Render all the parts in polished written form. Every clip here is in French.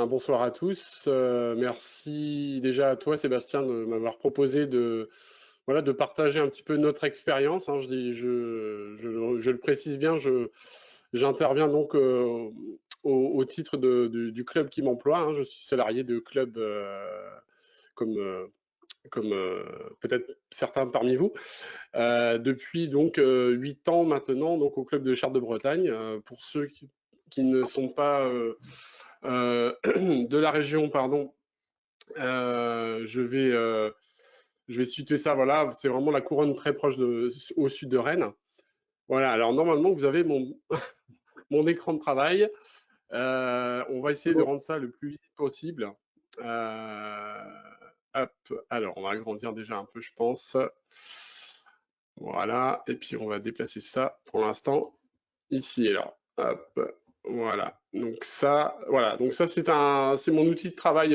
bonsoir à tous. Merci déjà à toi, Sébastien, de m'avoir proposé voilà, de partager un petit peu notre expérience, hein. Je le précise bien, j'interviens donc au titre du club qui m'emploie, hein. Je suis salarié de club comme, euh, comme peut-être certains parmi vous, depuis donc 8 ans maintenant, donc au club de Chartres de Bretagne. Pour ceux qui ne sont pas de la région, pardon, je vais situer ça. Voilà, c'est vraiment la couronne très proche au sud de Rennes. Voilà, alors normalement, vous avez mon écran de travail. On va essayer de rendre ça le plus vite possible. Euh, Hop, alors on va agrandir déjà un peu, je pense. Voilà, et puis on va déplacer ça pour l'instant ici et là. Hop, voilà. Donc ça c'est mon outil de travail,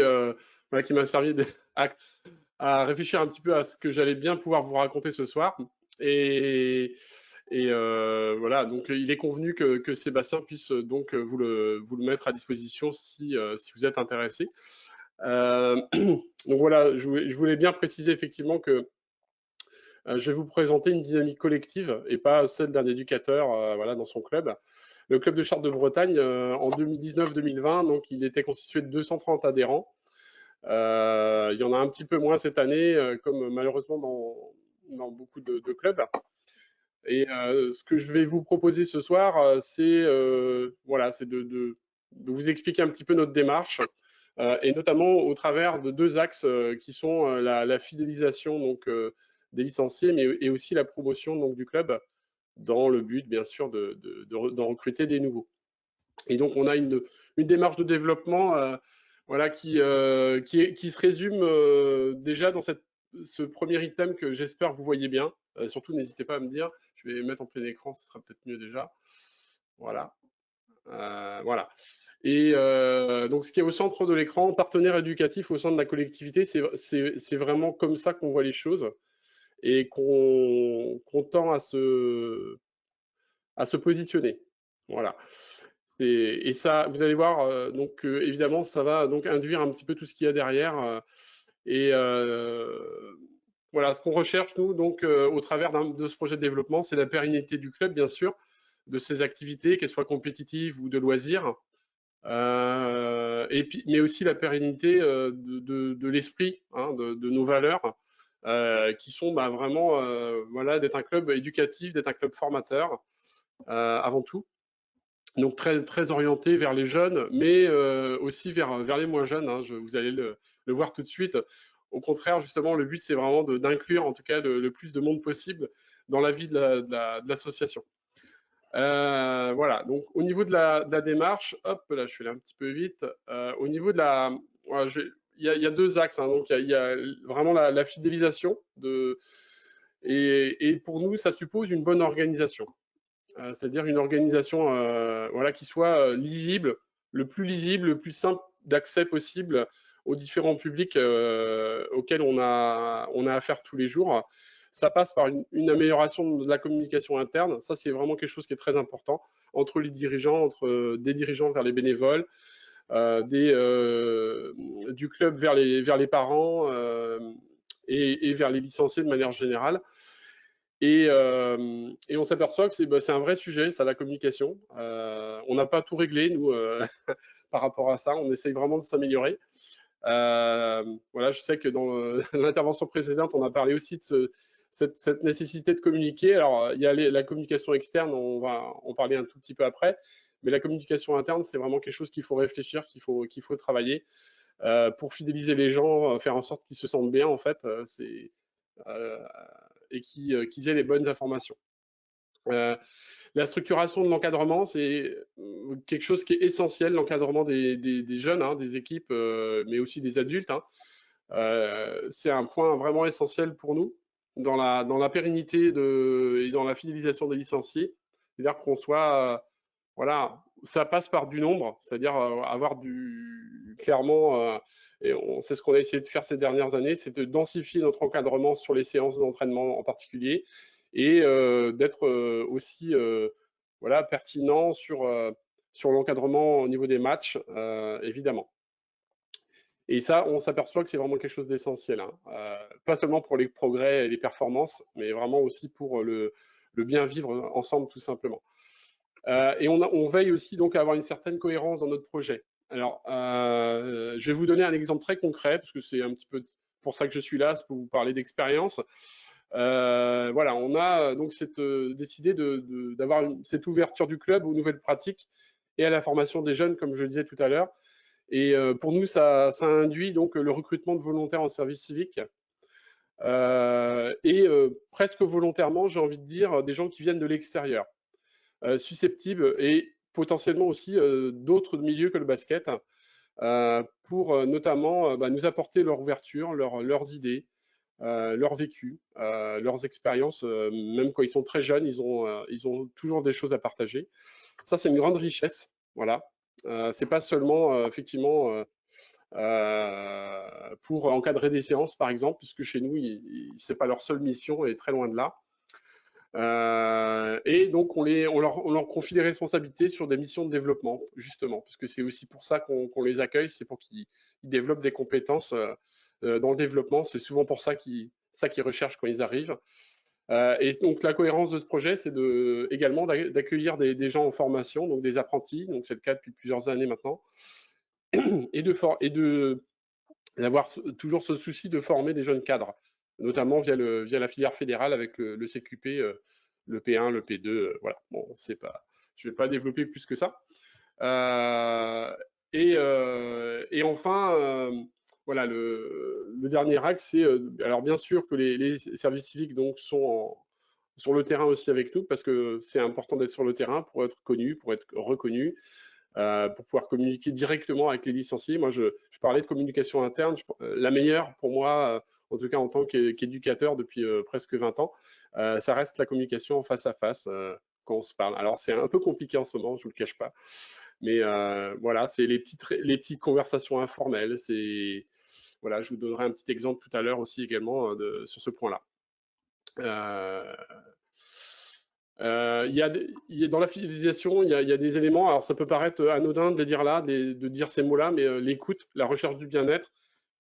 voilà, qui m'a servi à, à réfléchir un petit peu à ce que j'allais bien pouvoir vous raconter ce soir. Et, voilà, donc il est convenu que Sébastien puisse donc vous le mettre à disposition si vous êtes intéressé. Donc voilà, je voulais bien préciser effectivement que je vais vous présenter une dynamique collective et pas celle d'un éducateur, voilà, dans son club. Le club de Chartres de Bretagne, en 2019-2020, donc il était constitué de 230 adhérents. Il y en a un petit peu moins cette année, comme malheureusement dans beaucoup de clubs. Et ce que je vais vous proposer ce soir, voilà, c'est de vous expliquer un petit peu notre démarche, et notamment au travers de deux axes qui sont la fidélisation donc, des licenciés, mais et aussi la promotion donc, du club, dans le but, bien sûr, d'en recruter des nouveaux. Et donc, on a une démarche de développement, voilà, qui se résume déjà dans ce premier item que j'espère vous voyez bien. Surtout, n'hésitez pas à me dire. Je vais mettre en plein écran, ce sera peut-être mieux déjà. Voilà. Voilà. Et donc, ce qui est au centre de l'écran, partenaire éducatif au sein de la collectivité, c'est vraiment comme ça qu'on voit les choses et qu'on tend à se positionner. Voilà. Et ça, vous allez voir, donc évidemment, ça va donc induire un petit peu tout ce qu'il y a derrière. Et voilà, ce qu'on recherche, nous, donc, au travers de ce projet de développement, c'est la pérennité du club, bien sûr, de ses activités, qu'elles soient compétitives ou de loisirs, et puis, mais aussi la pérennité de l'esprit, hein, de nos valeurs, qui sont bah, vraiment voilà, d'être un club éducatif, d'être un club formateur, avant tout. Donc très, très orienté vers les jeunes, mais aussi vers les moins jeunes, hein. Vous allez le voir tout de suite. Au contraire, justement, le but, c'est vraiment d'inclure en tout cas le plus de monde possible dans la vie de l'association. Voilà, donc au niveau de la démarche, hop, là je suis allé un petit peu vite. Au niveau de la... Voilà, il y a deux axes, hein. Donc il y a vraiment la fidélisation, et pour nous, ça suppose une bonne organisation. C'est-à-dire une organisation voilà, qui soit lisible, le plus simple d'accès possible aux différents publics auxquels on a affaire tous les jours. Ça passe par une amélioration de la communication interne. Ça, c'est vraiment quelque chose qui est très important entre les dirigeants, entre des dirigeants vers les bénévoles, du club vers les parents, et vers les licenciés de manière générale. Et on s'aperçoit que c'est un vrai sujet, ça, la communication. On n'a pas tout réglé, nous, par rapport à ça. On essaye vraiment de s'améliorer. Voilà, je sais que dans l'intervention précédente, on a parlé aussi de cette nécessité de communiquer. Alors, il y a la communication externe, on va en parler un tout petit peu après. Mais la communication interne, c'est vraiment quelque chose qu'il faut réfléchir, qu'il faut travailler pour fidéliser les gens, faire en sorte qu'ils se sentent bien, en fait. Euh, et qu'ils aient les bonnes informations. La structuration de l'encadrement, c'est quelque chose qui est essentiel, l'encadrement des jeunes, hein, des équipes, mais aussi des adultes, hein. C'est un point vraiment essentiel pour nous dans la pérennité et dans la fidélisation des licenciés. C'est-à-dire qu'on soit, voilà, ça passe par du nombre, c'est-à-dire avoir clairement, c'est ce qu'on a essayé de faire ces dernières années, c'est de densifier notre encadrement sur les séances d'entraînement en particulier, et d'être aussi voilà, pertinent sur l'encadrement au niveau des matchs, évidemment. Et ça, on s'aperçoit que c'est vraiment quelque chose d'essentiel, hein. Pas seulement pour les progrès et les performances, mais vraiment aussi pour le bien vivre ensemble, tout simplement. Et on veille aussi donc à avoir une certaine cohérence dans notre projet. Alors, je vais vous donner un exemple très concret, parce que c'est un petit peu pour ça que je suis là, c'est pour vous parler d'expérience. Voilà, on a donc décidé d'avoir cette ouverture du club aux nouvelles pratiques et à la formation des jeunes, comme je le disais tout à l'heure. Et pour nous, ça induit donc le recrutement de volontaires en service civique. Et presque volontairement, j'ai envie de dire, des gens qui viennent de l'extérieur, susceptibles et potentiellement aussi d'autres milieux que le basket, pour notamment nous apporter leur ouverture, leurs idées, leur vécu, leurs expériences, même quand ils sont très jeunes, ils ont toujours des choses à partager. Ça, c'est une grande richesse. Voilà. C'est pas seulement effectivement pour encadrer des séances, par exemple, puisque chez nous, c'est pas leur seule mission et très loin de là. Et donc, on leur confie des responsabilités sur des missions de développement, justement, parce que c'est aussi pour ça qu'on les accueille, c'est pour qu'ils développent des compétences dans le développement. C'est souvent pour ça qu'ils recherchent quand ils arrivent. Et donc, la cohérence de ce projet, c'est également d'accueillir des gens en formation, donc des apprentis, donc c'est le cas depuis plusieurs années maintenant, et d'avoir toujours ce souci de former des jeunes cadres, notamment via la filière fédérale avec le CQP, le P1, le P2, voilà. Bon, c'est pas, je vais pas développer plus que ça. Et enfin, voilà, le dernier axe, c'est alors bien sûr que les services civiques donc sont sur le terrain aussi avec nous, parce que c'est important d'être sur le terrain pour être connu, pour être reconnu, pour pouvoir communiquer directement avec les licenciés. Moi, je parlais de communication interne. La meilleure pour moi, en tout cas en tant qu'éducateur depuis presque 20 ans, ça reste la communication face à face quand on se parle. Alors, c'est un peu compliqué en ce moment, je ne vous le cache pas. Mais voilà, c'est les petites conversations informelles. Voilà, je vous donnerai un petit exemple tout à l'heure aussi également sur ce point-là. Dans la fidélisation, il y a des éléments, alors ça peut paraître anodin de les dire là, de dire ces mots-là, mais l'écoute, la recherche du bien-être,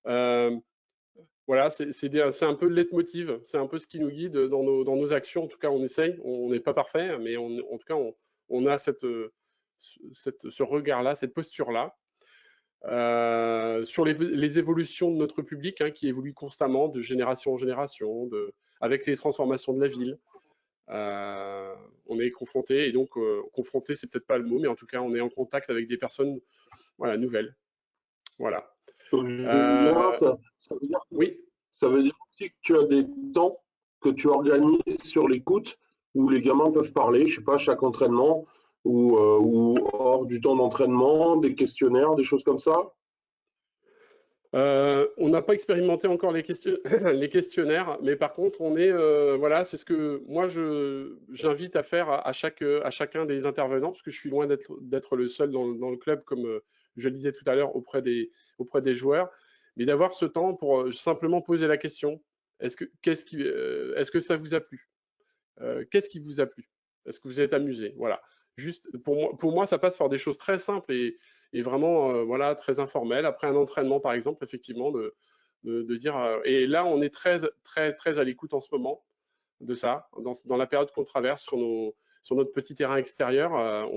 voilà, c'est un peu le leitmotiv, c'est un peu ce qui nous guide dans nos actions. En tout cas, on essaye, on n'est pas parfait, mais en tout cas, on a ce regard-là, cette posture-là. Sur les évolutions de notre public, hein, qui évolue constamment de génération en génération, avec les transformations de la ville. On est confronté, et donc confronté, c'est peut-être pas le mot, mais en tout cas, on est en contact avec des personnes, voilà, nouvelles. Voilà. Julien, ça veut dire Oui. Ça veut dire aussi que tu as des temps que tu organises sur l'écoute où les gamins peuvent parler, je sais pas, chaque entraînement ou hors du temps d'entraînement, des questionnaires, des choses comme ça. On n'a pas expérimenté encore les questionnaires, mais par contre, voilà, c'est ce que moi j'invite à faire à chacun des intervenants, parce que je suis loin d'être le seul dans le club, comme je le disais tout à l'heure, auprès des joueurs, mais d'avoir ce temps pour simplement poser la question. Est-ce que ça vous a plu? Qu'est-ce qui vous a plu? Est-ce que vous êtes amusé? Voilà. Juste, pour moi, ça passe par des choses très simples et vraiment voilà, très informelles. Après un entraînement, par exemple, effectivement, de dire. Et là, on est très, très, très à l'écoute en ce moment de ça, dans la période qu'on traverse sur notre petit terrain extérieur.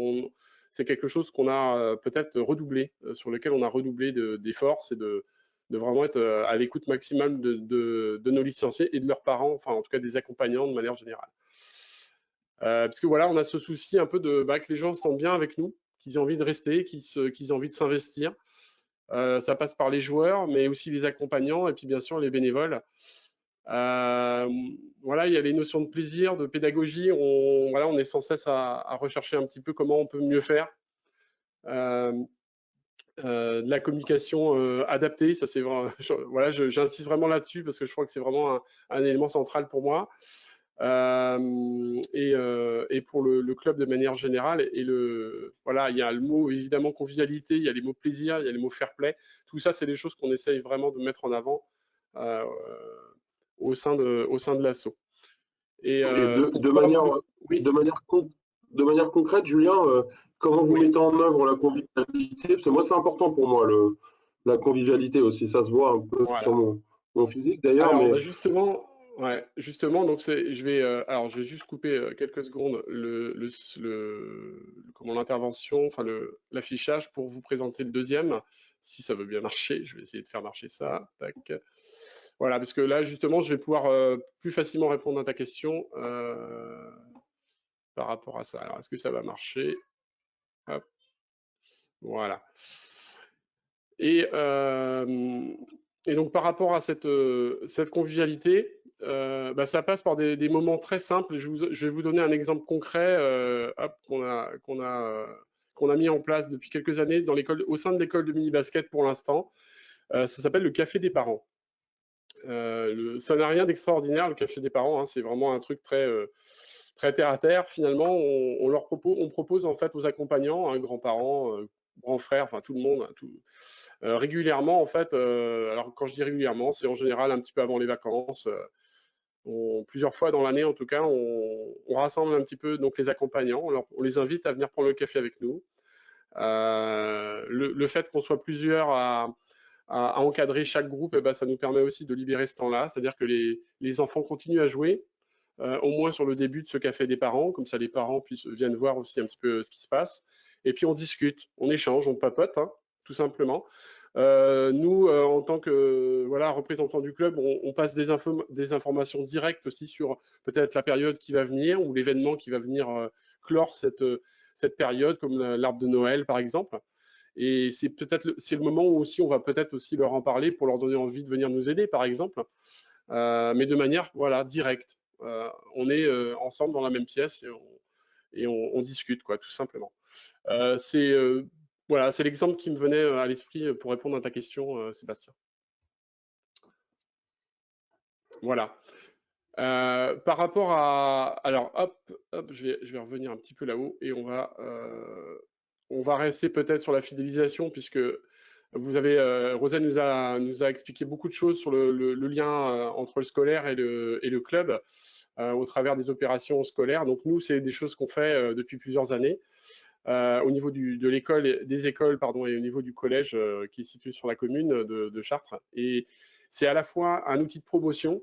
C'est quelque chose qu'on a peut-être redoublé, sur lequel on a redoublé d'efforts, c'est de vraiment être à l'écoute maximale de nos licenciés et de leurs parents, enfin en tout cas des accompagnants de manière générale. Parce que voilà, on a ce souci un peu que les gens se sentent bien avec nous, qu'ils aient envie de rester, qu'ils aient envie de s'investir. Ça passe par les joueurs, mais aussi les accompagnants et puis bien sûr les bénévoles. Voilà, il y a les notions de plaisir, de pédagogie. On est sans cesse à rechercher un petit peu comment on peut mieux faire. De la communication adaptée, ça c'est vraiment, voilà, j'insiste vraiment là-dessus parce que je crois que c'est vraiment un élément central pour moi. Et pour le club de manière générale. Et voilà, il y a le mot évidemment convivialité, il y a les mots plaisir, il y a les mots fair play. Tout ça, c'est des choses qu'on essaye vraiment de mettre en avant au sein de l'asso. Et de manière concrète, Julien, comment vous mettez en œuvre la convivialité? Parce que moi, c'est important pour moi, la convivialité aussi. Ça se voit un peu sur Voilà. mon physique d'ailleurs, Alors, mais bah, justement, ouais, justement, donc alors je vais juste couper quelques secondes comment l'intervention, enfin l'affichage pour vous présenter le deuxième, si ça veut bien marcher. Je vais essayer de faire marcher ça. Tac. Voilà, parce que là, justement, je vais pouvoir plus facilement répondre à ta question par rapport à ça. Alors, est-ce que ça va marcher? Hop, voilà. Et, euh, et donc par rapport à cette convivialité, bah, ça passe par des moments très simples. Je vais vous donner un exemple concret hop, qu'on a mis en place depuis quelques années au sein de l'école de mini-basket pour l'instant. Ça s'appelle le café des parents. Ça n'a rien d'extraordinaire, le café des parents, hein, c'est vraiment un truc très terre à terre. Finalement, on propose en fait aux accompagnants, hein, grands-parents, grands frères, enfin tout le monde, hein, régulièrement en fait. Alors quand je dis régulièrement, c'est en général un petit peu avant les vacances. Plusieurs fois dans l'année en tout cas, on rassemble un petit peu donc les accompagnants, on les invite à venir prendre le café avec nous. Le fait qu'on soit plusieurs à encadrer chaque groupe, eh ben, ça nous permet aussi de libérer ce temps-là, c'est-à-dire que les enfants continuent à jouer, au moins sur le début de ce café des parents, comme ça les parents viennent voir aussi un petit peu ce qui se passe. Et puis on discute, on échange, on papote, hein, tout simplement. Nous, en tant que voilà, représentants du club, on passe des informations directes aussi sur peut-être la période qui va venir ou l'événement qui va venir clore cette période, comme l'arbre de Noël par exemple. Et c'est le moment où aussi on va peut-être aussi leur en parler pour leur donner envie de venir nous aider par exemple, mais de manière voilà directe. On est ensemble dans la même pièce et on discute quoi, tout simplement. C'est voilà, c'est l'exemple qui me venait à l'esprit pour répondre à ta question, Sébastien. Voilà. Par rapport alors, hop, je vais revenir un petit peu là-haut et on va rester peut-être sur la fidélisation puisque Rosa nous a expliqué beaucoup de choses sur le lien entre le scolaire et le club au travers des opérations scolaires. Donc nous, c'est des choses qu'on fait depuis plusieurs années. Au niveau des écoles pardon, et au niveau du collège qui est situé sur la commune de Chartres. Et c'est à la fois un outil de promotion,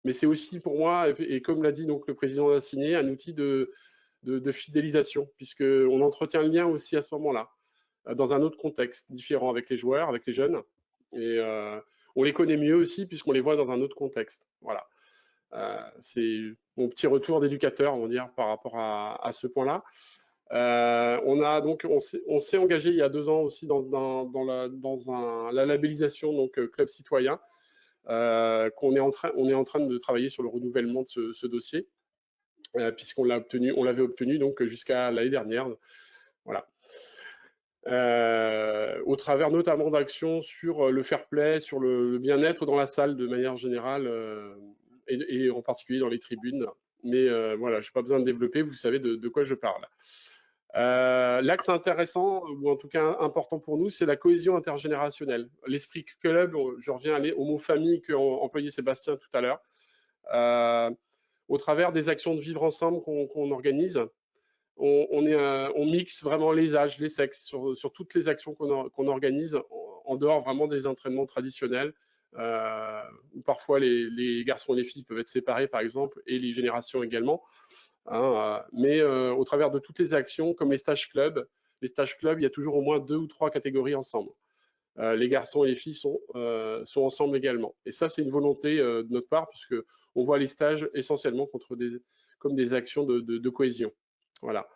mais c'est aussi pour moi, et comme l'a dit donc le président Dassigné, un outil de fidélisation, puisqu'on entretient le lien aussi à ce moment-là, dans un autre contexte différent avec les joueurs, avec les jeunes. Et on les connaît mieux aussi, puisqu'on les voit dans un autre contexte. Voilà. C'est mon petit retour d'éducateur, on va dire, par rapport à ce point-là. On s'est engagé il y a 2 ans aussi dans la labellisation donc club citoyen, on est en train de travailler sur le renouvellement de ce dossier, puisqu'on l'avait obtenu donc jusqu'à l'année dernière. Voilà. Au travers notamment d'actions sur le fair play, sur le bien-être dans la salle de manière générale, et en particulier dans les tribunes. Mais voilà, je n'ai pas besoin de développer, vous savez de quoi je parle. L'axe intéressant, ou en tout cas important pour nous, c'est la cohésion intergénérationnelle. L'esprit club, je reviens au mot famille qu'a employé Sébastien tout à l'heure, au travers des actions de vivre ensemble qu'on organise. On mixe vraiment les âges, les sexes sur toutes les actions qu'on organise en dehors vraiment des entraînements traditionnels, où parfois les garçons et les filles peuvent être séparés par exemple, et les générations également. Hein, mais au travers de toutes les actions, comme les stages clubs, il y a toujours au moins 2 ou 3 catégories ensemble. Les garçons et les filles sont ensemble également. Et ça, c'est une volonté de notre part, puisque on voit les stages essentiellement comme des actions de cohésion. Voilà.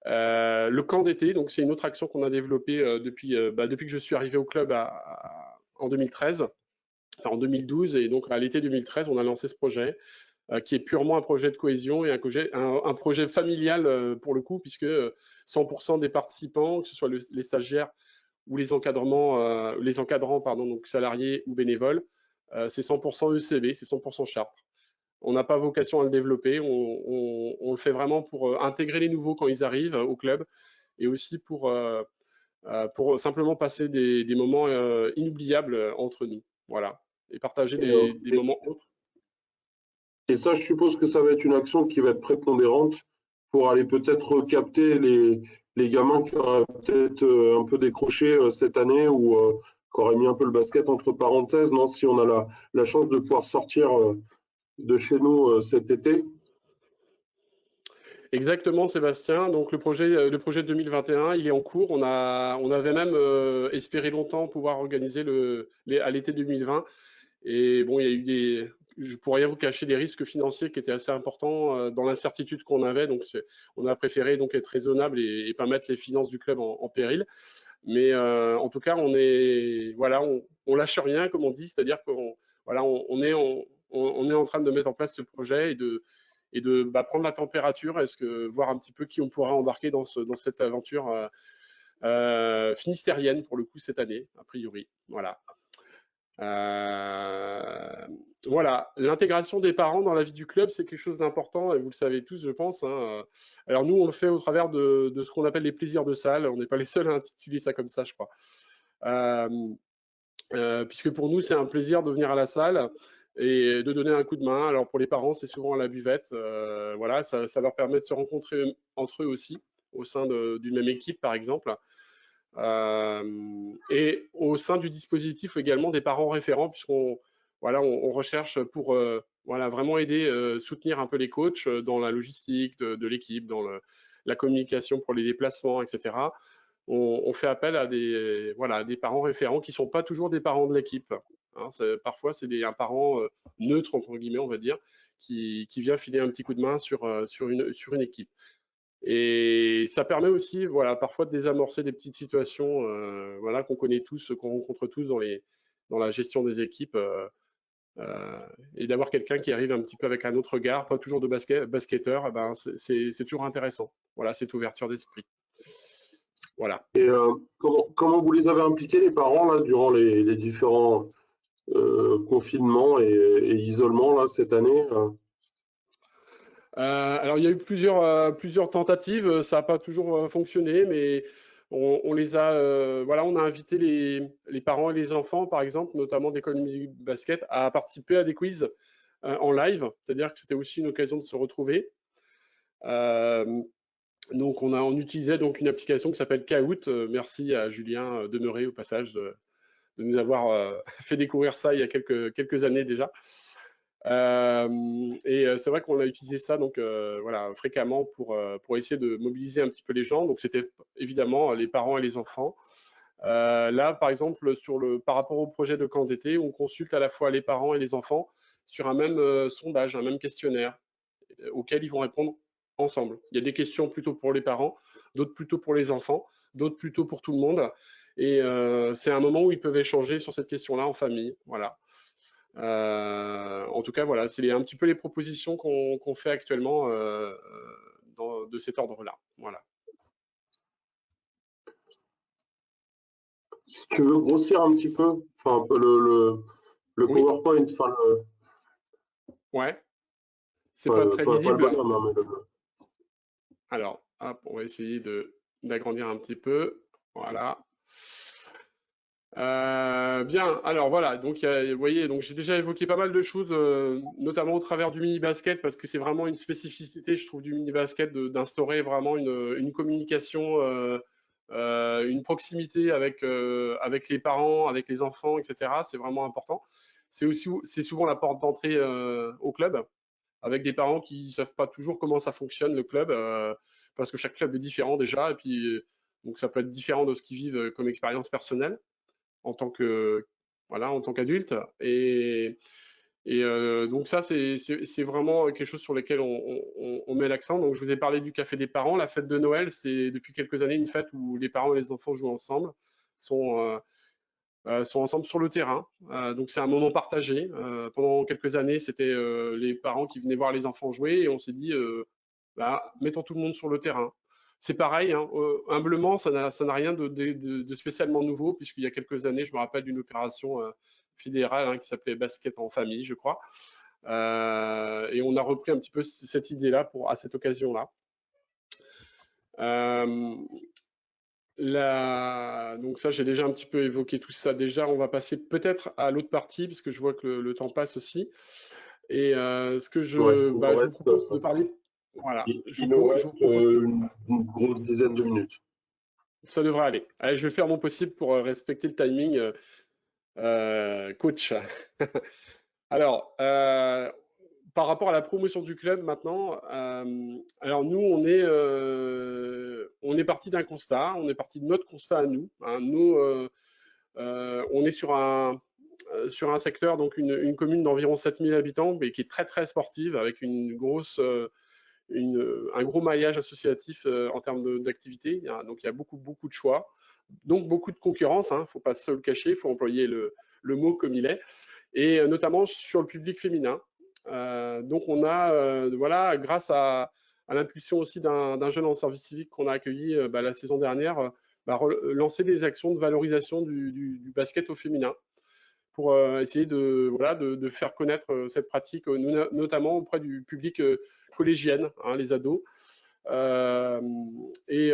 Le camp d'été, donc c'est une autre action qu'on a développée depuis que je suis arrivé au club en 2013, enfin en 2012, et donc à l'été 2013, on a lancé ce projet qui est purement un projet de cohésion et un projet familial pour le coup, puisque 100% des participants, que ce soit les stagiaires ou les encadrants, pardon, donc salariés ou bénévoles, c'est 100% ECB, c'est 100% Chartres. On n'a pas vocation à le développer, on le fait vraiment pour intégrer les nouveaux quand ils arrivent au club et aussi pour simplement passer des moments inoubliables entre nous, voilà, et partager des moments autres. Et ça, je suppose que ça va être une action qui va être prépondérante pour aller peut-être recapter les gamins qui auraient peut-être un peu décroché cette année ou qu'aurait mis un peu le basket entre parenthèses, non, si on a la chance de pouvoir sortir de chez nous cet été. Exactement, Sébastien. Donc le projet 2021, il est en cours. On avait même espéré longtemps pouvoir organiser à l'été 2020. Et bon, il y a eu je pourrais rien vous cacher, des risques financiers qui étaient assez importants dans l'incertitude qu'on avait. Donc on a préféré donc être raisonnable et pas mettre les finances du club en péril. Mais en tout cas, voilà, on lâche rien, comme on dit, c'est-à-dire qu'on voilà, on est en train de mettre en place ce projet et de prendre la température, voir un petit peu qui on pourra embarquer dans cette aventure finistérienne pour le coup cette année, a priori. Voilà. Voilà, l'intégration des parents dans la vie du club, c'est quelque chose d'important et vous le savez tous, je pense, hein. Alors nous, on le fait au travers de ce qu'on appelle les plaisirs de salle. On n'est pas les seuls à intituler ça comme ça, je crois. Puisque pour nous, c'est un plaisir de venir à la salle et de donner un coup de main. Alors pour les parents, c'est souvent à la buvette. Voilà, ça leur permet de se rencontrer entre eux aussi, au sein d'une même équipe, par exemple. Et au sein du dispositif également des parents référents, puisqu'on voilà, on recherche pour voilà, vraiment aider, soutenir un peu les coachs dans la logistique de l'équipe, dans la communication pour les déplacements, etc. On fait appel à voilà, des parents référents qui ne sont pas toujours des parents de l'équipe. Hein, parfois, c'est un parent neutre, entre guillemets, on va dire, qui vient filer un petit coup de main sur une équipe. Et ça permet aussi, voilà, parfois de désamorcer des petites situations, voilà, qu'on connaît tous, qu'on rencontre tous dans la gestion des équipes, et d'avoir quelqu'un qui arrive un petit peu avec un autre regard, pas toujours de basketteur, c'est toujours intéressant. Voilà, cette ouverture d'esprit. Voilà. Et comment vous les avez impliqués, les parents, là, durant les différents confinements et isolements là, cette année Alors, il y a eu plusieurs tentatives. Ça n'a pas toujours fonctionné, mais on les a, voilà, on a invité les parents et les enfants, par exemple, notamment d'économie basket, à participer à des quiz en live. C'est-à-dire que c'était aussi une occasion de se retrouver. Donc, on utilisait donc une application qui s'appelle Kahoot. Merci à Julien Demeuré, au passage, de nous avoir fait découvrir ça il y a quelques années déjà. C'est vrai qu'on a utilisé ça donc voilà, fréquemment pour essayer de mobiliser un petit peu les gens. Donc c'était évidemment les parents et les enfants. Là, par exemple, par rapport au projet de camp d'été, on consulte à la fois les parents et les enfants sur un même sondage, un même questionnaire auquel ils vont répondre ensemble. Il y a des questions plutôt pour les parents, d'autres plutôt pour les enfants, d'autres plutôt pour tout le monde. Et c'est un moment où ils peuvent échanger sur cette question-là en famille. Voilà. En tout cas, voilà, c'est un petit peu les propositions qu'on fait actuellement de cet ordre-là. Voilà. Si tu veux grossir un petit peu, enfin un peu le Oui, PowerPoint, enfin ouais, c'est pas très pas le visible. bonhomme, hein, mais Alors, hop, on va essayer d'agrandir un petit peu. Voilà. Bien, alors voilà, donc vous voyez, donc j'ai déjà évoqué pas mal de choses, notamment au travers du mini-basket, parce que c'est vraiment une spécificité, je trouve, du mini-basket d'instaurer vraiment une communication, une proximité avec les parents, avec les enfants, etc. C'est vraiment important. C'est souvent la porte d'entrée au club, avec des parents qui ne savent pas toujours comment ça fonctionne le club, parce que chaque club est différent déjà, et puis donc ça peut être différent de ce qu'ils vivent comme expérience personnelle en tant que voilà, en tant qu'adulte. Donc ça, c'est vraiment quelque chose sur lequel on met l'accent. Donc je vous ai parlé du café des parents. La fête de Noël, c'est depuis quelques années une fête où les parents et les enfants jouent ensemble, sont ensemble sur le terrain. Donc c'est un moment partagé. Pendant quelques années, c'était les parents qui venaient voir les enfants jouer et on s'est dit, mettons tout le monde sur le terrain. C'est pareil, hein, humblement, ça n'a rien de spécialement nouveau, puisqu'il y a quelques années, je me rappelle d'une opération fédérale qui s'appelait Basket en famille, je crois. Et on a repris un petit peu cette idée-là à cette occasion-là. Donc ça, j'ai déjà un petit peu évoqué tout ça. Déjà, on va passer peut-être à l'autre partie, parce que je vois que le temps passe aussi. Et ce que ouais, je vous propose de parler, voilà, il nous je vous reste propose, une grosse dizaine de minutes. ça devrait aller. Allez, je vais faire mon possible pour respecter le timing. Coach. Alors, par rapport à la promotion du club maintenant, alors nous, on est parti d'un constat, on est parti de notre constat à nous. Hein. Nous, on est sur un secteur, donc une commune d'environ 7000 habitants, mais qui est très très sportive, avec un gros maillage associatif en termes d'activité. Donc il y a beaucoup beaucoup de choix, donc beaucoup de concurrence. Il ne faut pas se le cacher, il faut employer le mot comme il est, et notamment sur le public féminin. Donc on a, voilà, grâce à l'impulsion aussi d'un jeune en service civique qu'on a accueilli la saison dernière, lancer des actions de valorisation du basket au féminin pour essayer voilà, de faire connaître cette pratique, notamment auprès du public collégienne, hein, les ados. Et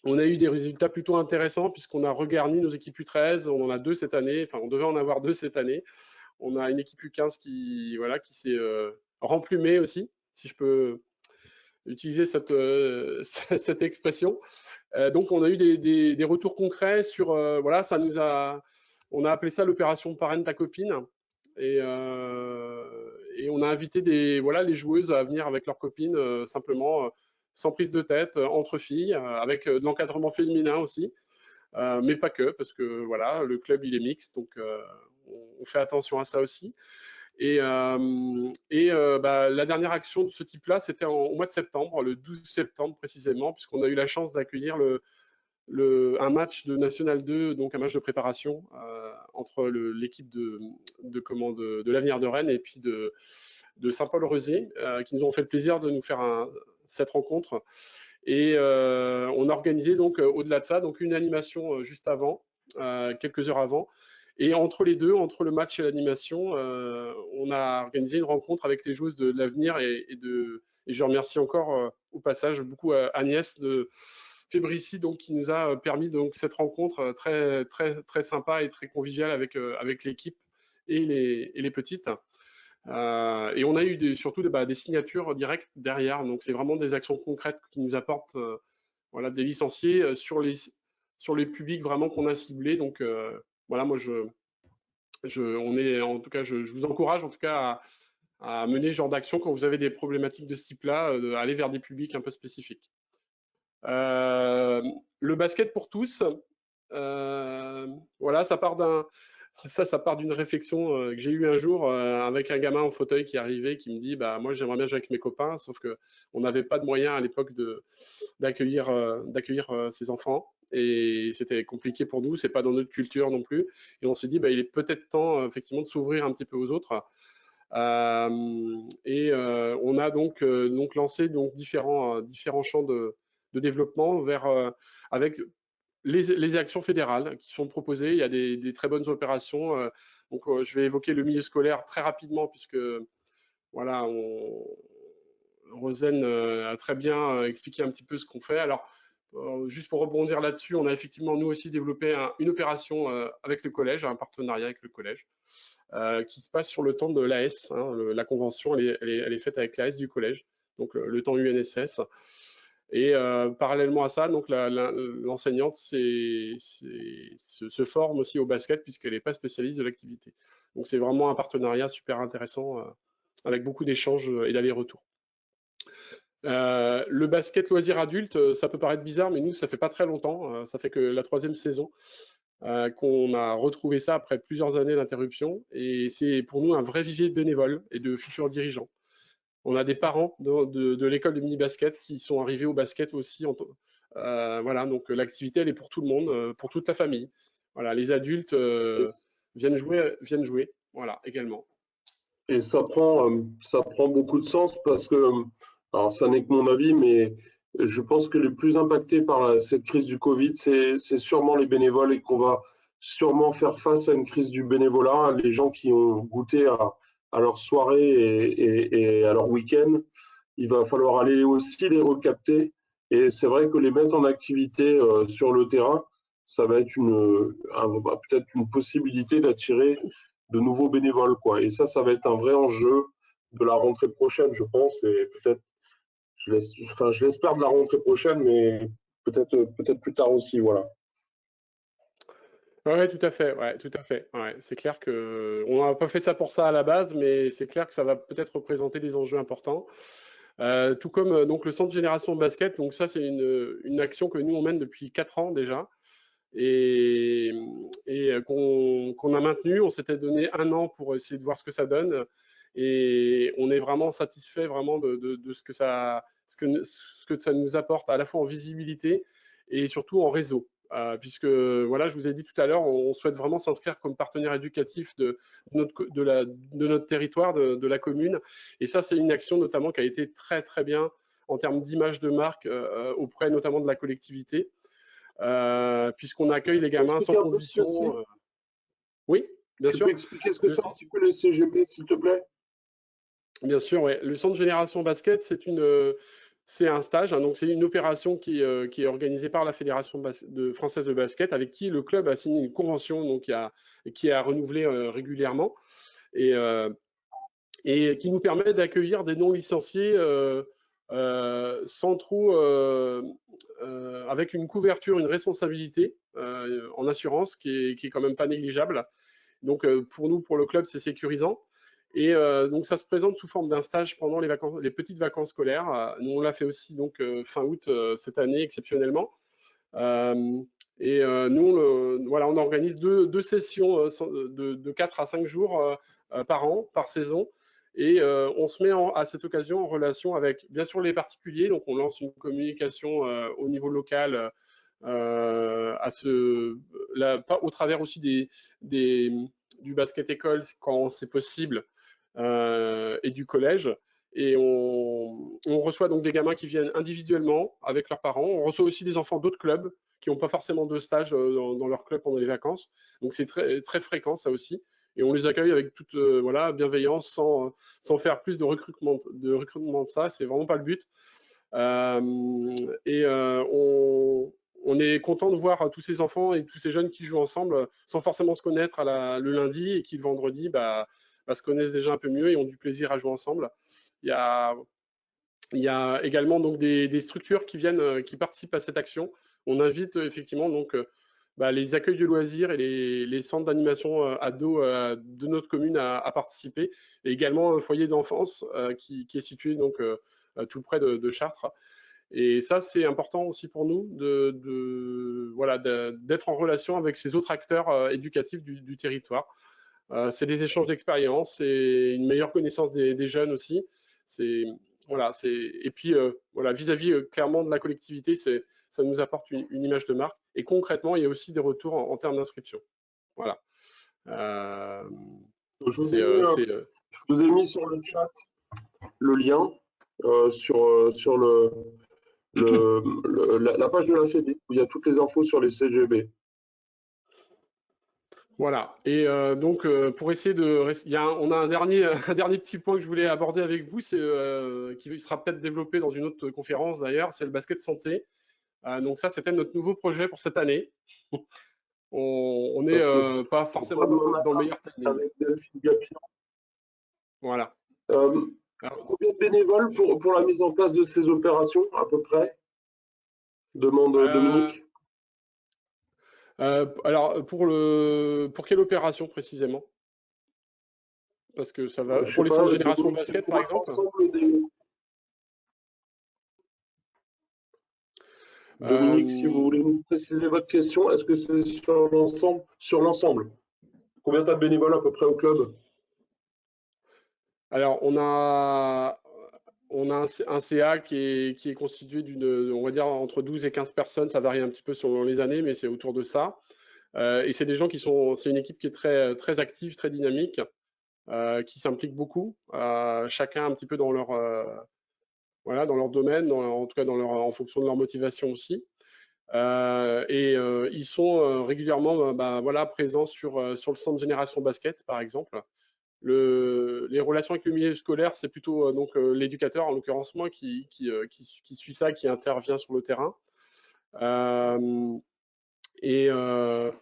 on a eu des résultats plutôt intéressants puisqu'on a regarni nos équipes U13, on en a 2 cette année, enfin on devait en avoir 2 cette année. On a une équipe U15 voilà, qui s'est remplumée aussi, si je peux utiliser cette expression. Donc on a eu des retours concrets sur, voilà, on a appelé ça l'opération Parraine ta copine. Et on a invité voilà, les joueuses à venir avec leurs copines, simplement, sans prise de tête, entre filles, avec de l'encadrement féminin aussi. Mais pas que, parce que voilà, le club il est mixte, donc on fait attention à ça aussi. Et la dernière action de ce type-là, c'était au mois de septembre, le 12 septembre précisément, puisqu'on a eu la chance d'accueillir un match de National 2, donc un match de préparation entre l'équipe de l'Avenir de Rennes et puis de Saint-Paul-Rezé, qui nous ont fait le plaisir de nous faire cette rencontre. Et on a organisé donc au-delà de ça, donc une animation juste avant, quelques heures avant. Et entre les deux, entre le match et l'animation, on a organisé une rencontre avec les joueuses de l'Avenir et je remercie encore au passage beaucoup Agnès de Fébrici, donc qui nous a permis donc cette rencontre très très très sympa et très conviviale avec l'équipe et les petites. Et on a eu surtout des signatures directes derrière, donc c'est vraiment des actions concrètes qui nous apportent voilà, des licenciés sur les publics vraiment qu'on a ciblés. Donc voilà, moi en tout cas, je vous encourage en tout cas à mener ce genre d'action quand vous avez des problématiques de ce type-là, aller vers des publics un peu spécifiques. Le basket pour tous, voilà, ça part d'une réflexion que j'ai eue un jour avec un gamin en fauteuil qui est arrivé, qui me dit, bah moi j'aimerais bien jouer avec mes copains, sauf que on n'avait pas de moyens à l'époque d'accueillir ces enfants. Et c'était compliqué pour nous, c'est pas dans notre culture non plus. Et on s'est dit, bah, il est peut-être temps effectivement de s'ouvrir un petit peu aux autres. On a donc lancé donc différents champs de développement avec les actions fédérales qui sont proposées. Il y a des très bonnes opérations. Donc, je vais évoquer le milieu scolaire très rapidement puisque voilà, Rosen a très bien expliqué un petit peu ce qu'on fait. Alors, juste pour rebondir là-dessus, on a effectivement nous aussi développé une opération avec le collège, un partenariat avec le collège, qui se passe sur le temps de l'AS. Hein, la convention, elle est faite avec l'AS du collège, donc le temps UNSS. Et parallèlement à ça, donc l'enseignante se forme aussi au basket puisqu'elle n'est pas spécialiste de l'activité. Donc c'est vraiment un partenariat super intéressant avec beaucoup d'échanges et d'allers-retours. Le basket loisir adulte, ça peut paraître bizarre, mais nous, ça fait pas très longtemps. Ça fait que la 3e saison qu'on a retrouvé ça après plusieurs années d'interruption. Et c'est pour nous un vrai vivier de bénévoles et de futurs dirigeants. On a des parents de l'école de mini-basket qui sont arrivés au basket aussi. Voilà, donc l'activité, elle est pour tout le monde, pour toute la famille. Voilà, les adultes viennent jouer, voilà, également. Et ça prend beaucoup de sens parce que, alors ça n'est que mon avis, mais je pense que les plus impactés par cette crise du Covid, c'est sûrement les bénévoles et qu'on va sûrement faire face à une crise du bénévolat. Les gens qui ont goûté à leur soirée et à leur week-end, il va falloir aller aussi les recapter. Et c'est vrai que les mettre en activité sur le terrain, ça va être peut-être une possibilité d'attirer de nouveaux bénévoles, quoi. Et ça va être un vrai enjeu de la rentrée prochaine, je pense, et peut-être, je l'espère de la rentrée prochaine, mais peut-être plus tard aussi, voilà. Ouais, tout à fait, ouais, tout à fait. Ouais, c'est clair que on n'a pas fait ça pour ça à la base, mais c'est clair que ça va peut-être représenter des enjeux importants. Tout comme donc le centre Génération Basket. Donc ça, c'est une action que nous on mène depuis 4 ans déjà et, qu'on a maintenu. On s'était donné 1 an pour essayer de voir ce que ça donne. Et on est vraiment satisfait vraiment de ce que ce que ça nous apporte à la fois en visibilité et surtout en réseau. Puisque voilà, je vous ai dit tout à l'heure, on souhaite vraiment s'inscrire comme partenaire éducatif de notre territoire, de la commune. Et ça, c'est une action notamment qui a été très très bien en termes d'image de marque auprès notamment de la collectivité, puisqu'on accueille les Tu peux gamins sans expliquer un peu ce que c'est? condition. Oui, bien Tu peux sûr. expliquer ce que Le, c'est un petit peu les CGB, s'il te plaît? Bien sûr, ouais. Le centre Génération Basket, c'est un stage, hein, donc c'est une opération qui est organisée par la Fédération française de basket, avec qui le club a signé une convention, donc qui est à renouveler régulièrement, et, euh, et qui nous permet d'accueillir des non licenciés sans trop, avec une couverture, une responsabilité en assurance qui est quand même pas négligeable. Donc pour nous, pour le club, c'est sécurisant. Et donc ça se présente sous forme d'un stage pendant les vacances, les petites vacances scolaires. Nous on l'a fait aussi donc fin août cette année exceptionnellement. Euh, Nous voilà, on organise deux sessions de 4 à 5 jours par an, par saison. Et on se met à cette occasion en relation avec bien sûr les particuliers. Donc on lance une communication au niveau local au travers aussi des, du basket école quand c'est possible et du collège. Et on reçoit donc des gamins qui viennent individuellement avec leurs parents. On reçoit aussi des enfants d'autres clubs qui n'ont pas forcément de stage dans leur club pendant les vacances. Donc c'est très, très fréquent ça aussi. Et on les accueille avec toute voilà, bienveillance sans faire plus de recrutement de ça. C'est vraiment pas le but. Et on est content de voir tous ces enfants et tous ces jeunes qui jouent ensemble sans forcément se connaître le lundi et qui le vendredi se connaissent déjà un peu mieux et ont du plaisir à jouer ensemble. Il y a, il y a également donc des structures qui viennent, qui participent à cette action. On invite effectivement donc les accueils de loisirs et les centres d'animation ados de notre commune à participer, et également un foyer d'enfance qui est situé donc tout près de Chartres. Et ça, c'est important aussi pour nous voilà, d'être en relation avec ces autres acteurs éducatifs du territoire. C'est des échanges d'expériences, c'est une meilleure connaissance des jeunes aussi. C'est voilà, et puis voilà, vis-à-vis clairement de la collectivité, ça nous apporte une image de marque. Et concrètement, il y a aussi des retours en termes d'inscription. Voilà. Euh, Je vous c'est ai mis, euh, euh, c'est, je vous ai mis sur le chat le lien sur la page de la Fédé où il y a toutes les infos sur les CGB. Voilà. Et donc, pour essayer on a un dernier, un dernier petit point que je voulais aborder avec vous, qui sera peut-être développé dans une autre conférence d'ailleurs, c'est le basket santé. Donc ça, c'était notre nouveau projet pour cette année. On n'est Pas de souci. pas On forcément fera demain dans le matin meilleur timing. avec Delphine Gapion. Voilà. Euh, Alors, Combien de bénévoles pour la mise en place de ces opérations, à peu près? Demande euh, Dominique. alors, pour quelle opération précisément? Parce que ça va Je pour sais les pas, centres Génération Dominique, c'est Basket, pour par un exemple. ensemble des. Dominique, si Euh, vous voulez nous préciser votre question, est-ce que c'est sur l'ensemble? Sur l'ensemble. Combien tu as de bénévoles à peu près au club? alors, on a un CA qui est constitué on va dire, entre 12 et 15 personnes. Ça varie un petit peu selon les années, mais c'est autour de ça. Et c'est des gens c'est une équipe qui est très, très active, très dynamique, qui s'implique beaucoup, chacun un petit peu voilà, dans leur domaine, en tout cas en fonction de leur motivation aussi. Ils sont régulièrement voilà, présents sur le centre Génération Basket, par exemple. Les relations avec le milieu scolaire, c'est plutôt l'éducateur, en l'occurrence moi, qui suit ça, qui intervient sur le terrain. Euh, et je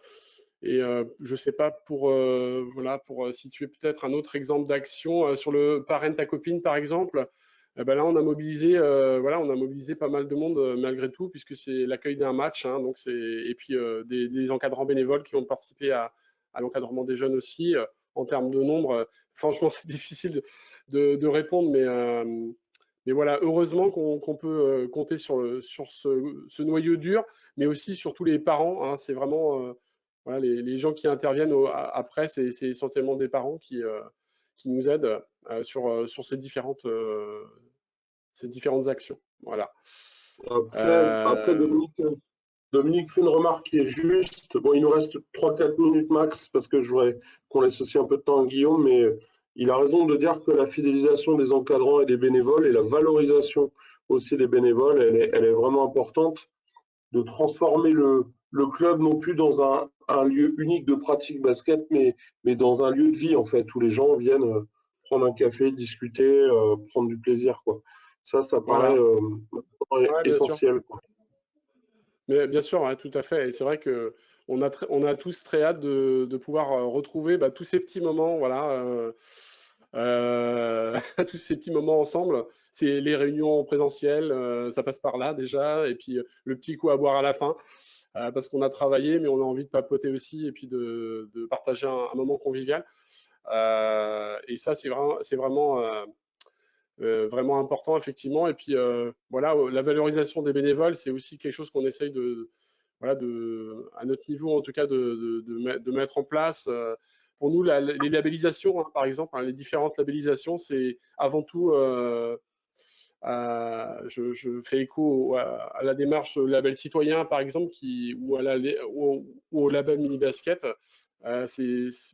ne sais pas, voilà, pour situer peut-être un autre exemple d'action sur le parrain de ta copine, par exemple. Eh ben là, voilà, on a mobilisé pas mal de monde malgré tout, puisque c'est l'accueil d'un match, hein, donc et puis des encadrants bénévoles qui ont participé à l'encadrement des jeunes aussi. En termes de nombre, franchement, c'est difficile de répondre, mais voilà, heureusement qu'on peut compter sur ce noyau dur, mais aussi sur tous les parents, hein. C'est vraiment voilà, les gens qui interviennent après, c'est essentiellement des parents qui nous aident sur ces différentes actions. Voilà. Après Euh, Dominique fait une remarque qui est juste. Bon, il nous reste 3-4 minutes max parce que je voudrais qu'on laisse aussi un peu de temps à Guillaume, mais il a raison de dire que la fidélisation des encadrants et des bénévoles et la valorisation aussi des bénévoles, elle est vraiment importante. De transformer le club non plus dans un lieu unique de pratique basket, mais dans un lieu de vie en fait, où les gens viennent prendre un café, discuter, prendre du plaisir, quoi. Ça paraît voilà. Ouais, bien sûr. essentiel, quoi. Mais bien sûr, ouais, tout à fait. Et c'est vrai que on a tous très hâte de pouvoir retrouver bah, tous ces petits moments, voilà, tous ces petits moments ensemble. C'est les réunions en présentiel, ça passe par là déjà, et puis le petit coup à boire à la fin, parce qu'on a travaillé, mais on a envie de papoter aussi, et puis de partager un moment convivial. Et ça, c'est vraiment vraiment important, effectivement. Et puis, voilà, la valorisation des bénévoles, c'est aussi quelque chose qu'on essaye voilà, à notre niveau, en tout cas, de mettre en place. Pour nous, les labellisations, hein, par exemple, hein, les différentes labellisations, c'est avant tout, je fais écho à la démarche label citoyen, par exemple, ou au label mini basket.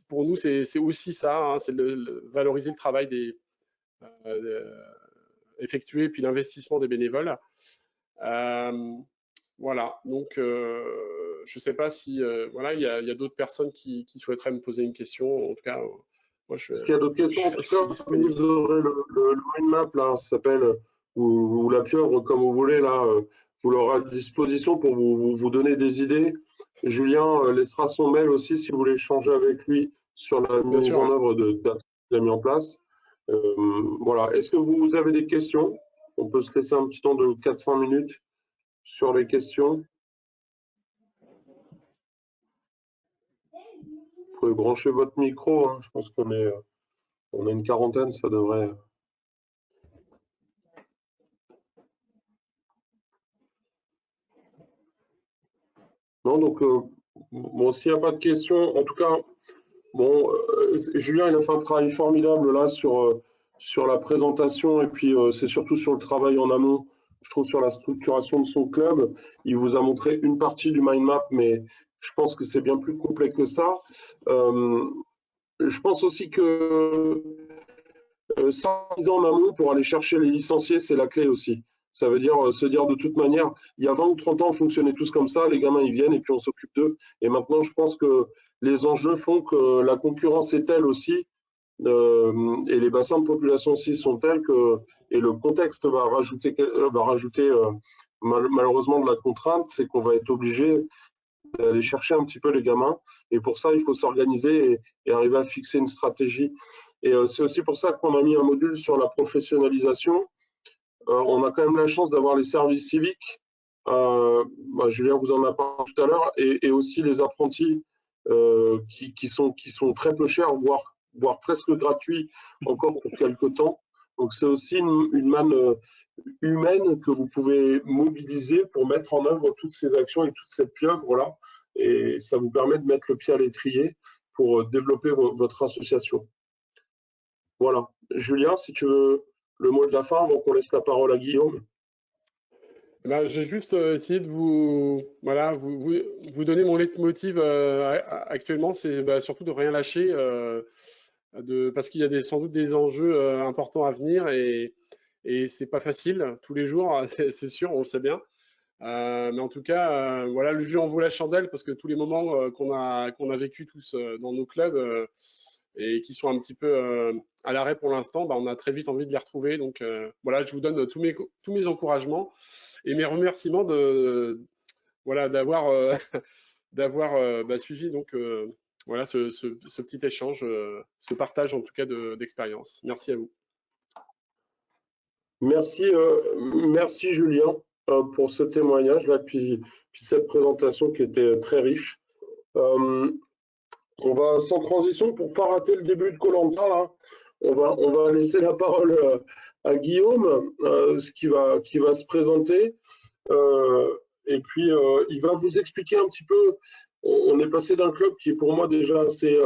Pour nous, c'est aussi ça, hein, c'est valoriser le travail euh, effectué, puis l'investissement des bénévoles. Euh, voilà, donc je ne sais pas si voilà, il y a d'autres personnes qui souhaiteraient me poser une question. En tout cas, moi Est-ce qu'il y a d'autres questions? En je tout suis cas, disponible. vous aurez le mind map, là, ça s'appelle, ou la pieuvre, comme vous voulez, là, vous l'aurez à disposition pour vous donner des idées. Julien laissera son mail aussi si vous voulez échanger avec lui sur la Bien mise sûr, en hein. œuvre qu'il a mis en place. Voilà. Est-ce que vous avez des questions? On peut se laisser un petit temps de 4-5 minutes sur les questions. Vous pouvez brancher votre micro, hein. Je pense on est une quarantaine, ça devrait. Non, donc, bon, s'il n'y a pas de questions, en tout cas, bon, Julien, il a fait un travail formidable là sur la présentation et puis c'est surtout sur le travail en amont, je trouve, sur la structuration de son club. Il vous a montré une partie du mind map, mais je pense que c'est bien plus complet que ça. Euh, je pense aussi que 5 ans en amont pour aller chercher les licenciés, c'est la clé aussi. Ça veut dire se dire de toute manière, il y a 20 ou 30 ans, on fonctionnait tous comme ça, les gamins ils viennent et puis on s'occupe d'eux. Et maintenant, je pense que les enjeux font que la concurrence est telle aussi, et les bassins de population aussi sont tels que, et le contexte va rajouter malheureusement de la contrainte, c'est qu'on va être obligé d'aller chercher un petit peu les gamins. Et pour ça, il faut s'organiser et arriver à fixer une stratégie. Et c'est aussi pour ça qu'on a mis un module sur la professionnalisation. On a quand même la chance d'avoir les services civiques. Julien vous en a parlé tout à l'heure, et aussi les apprentis qui sont très peu chers, voire presque gratuits encore pour quelques temps. Donc c'est aussi une manne humaine que vous pouvez mobiliser pour mettre en œuvre toutes ces actions et toute cette pieuvre-là. Et ça vous permet de mettre le pied à l'étrier pour développer votre association. Voilà. Julien, si tu veux le mot de la fin, donc on laisse la parole à Guillaume. Eh ben, j'ai juste essayé de voilà, vous donner mon leitmotiv actuellement, c'est bah, surtout de rien lâcher, parce qu'il y a sans doute des enjeux importants à venir et c'est pas facile tous les jours, c'est sûr, on le sait bien. Mais en tout cas, voilà, le jeu en vaut la chandelle parce que tous les moments qu'on a vécu tous dans nos clubs et qui sont un petit peu à l'arrêt pour l'instant, bah, on a très vite envie de les retrouver. Donc voilà, je vous donne tous mes encouragements et mes remerciements voilà, d'avoir bah, suivi donc voilà ce petit échange, ce partage en tout cas d'expérience. Merci à vous. Merci Julien pour ce témoignage là, puis cette présentation qui était très riche. On va sans transition pour pas rater le début de koh là. On va laisser la parole à Guillaume, qui va se présenter. Et puis il va vous expliquer un petit peu. On est passé d'un club qui est pour moi déjà assez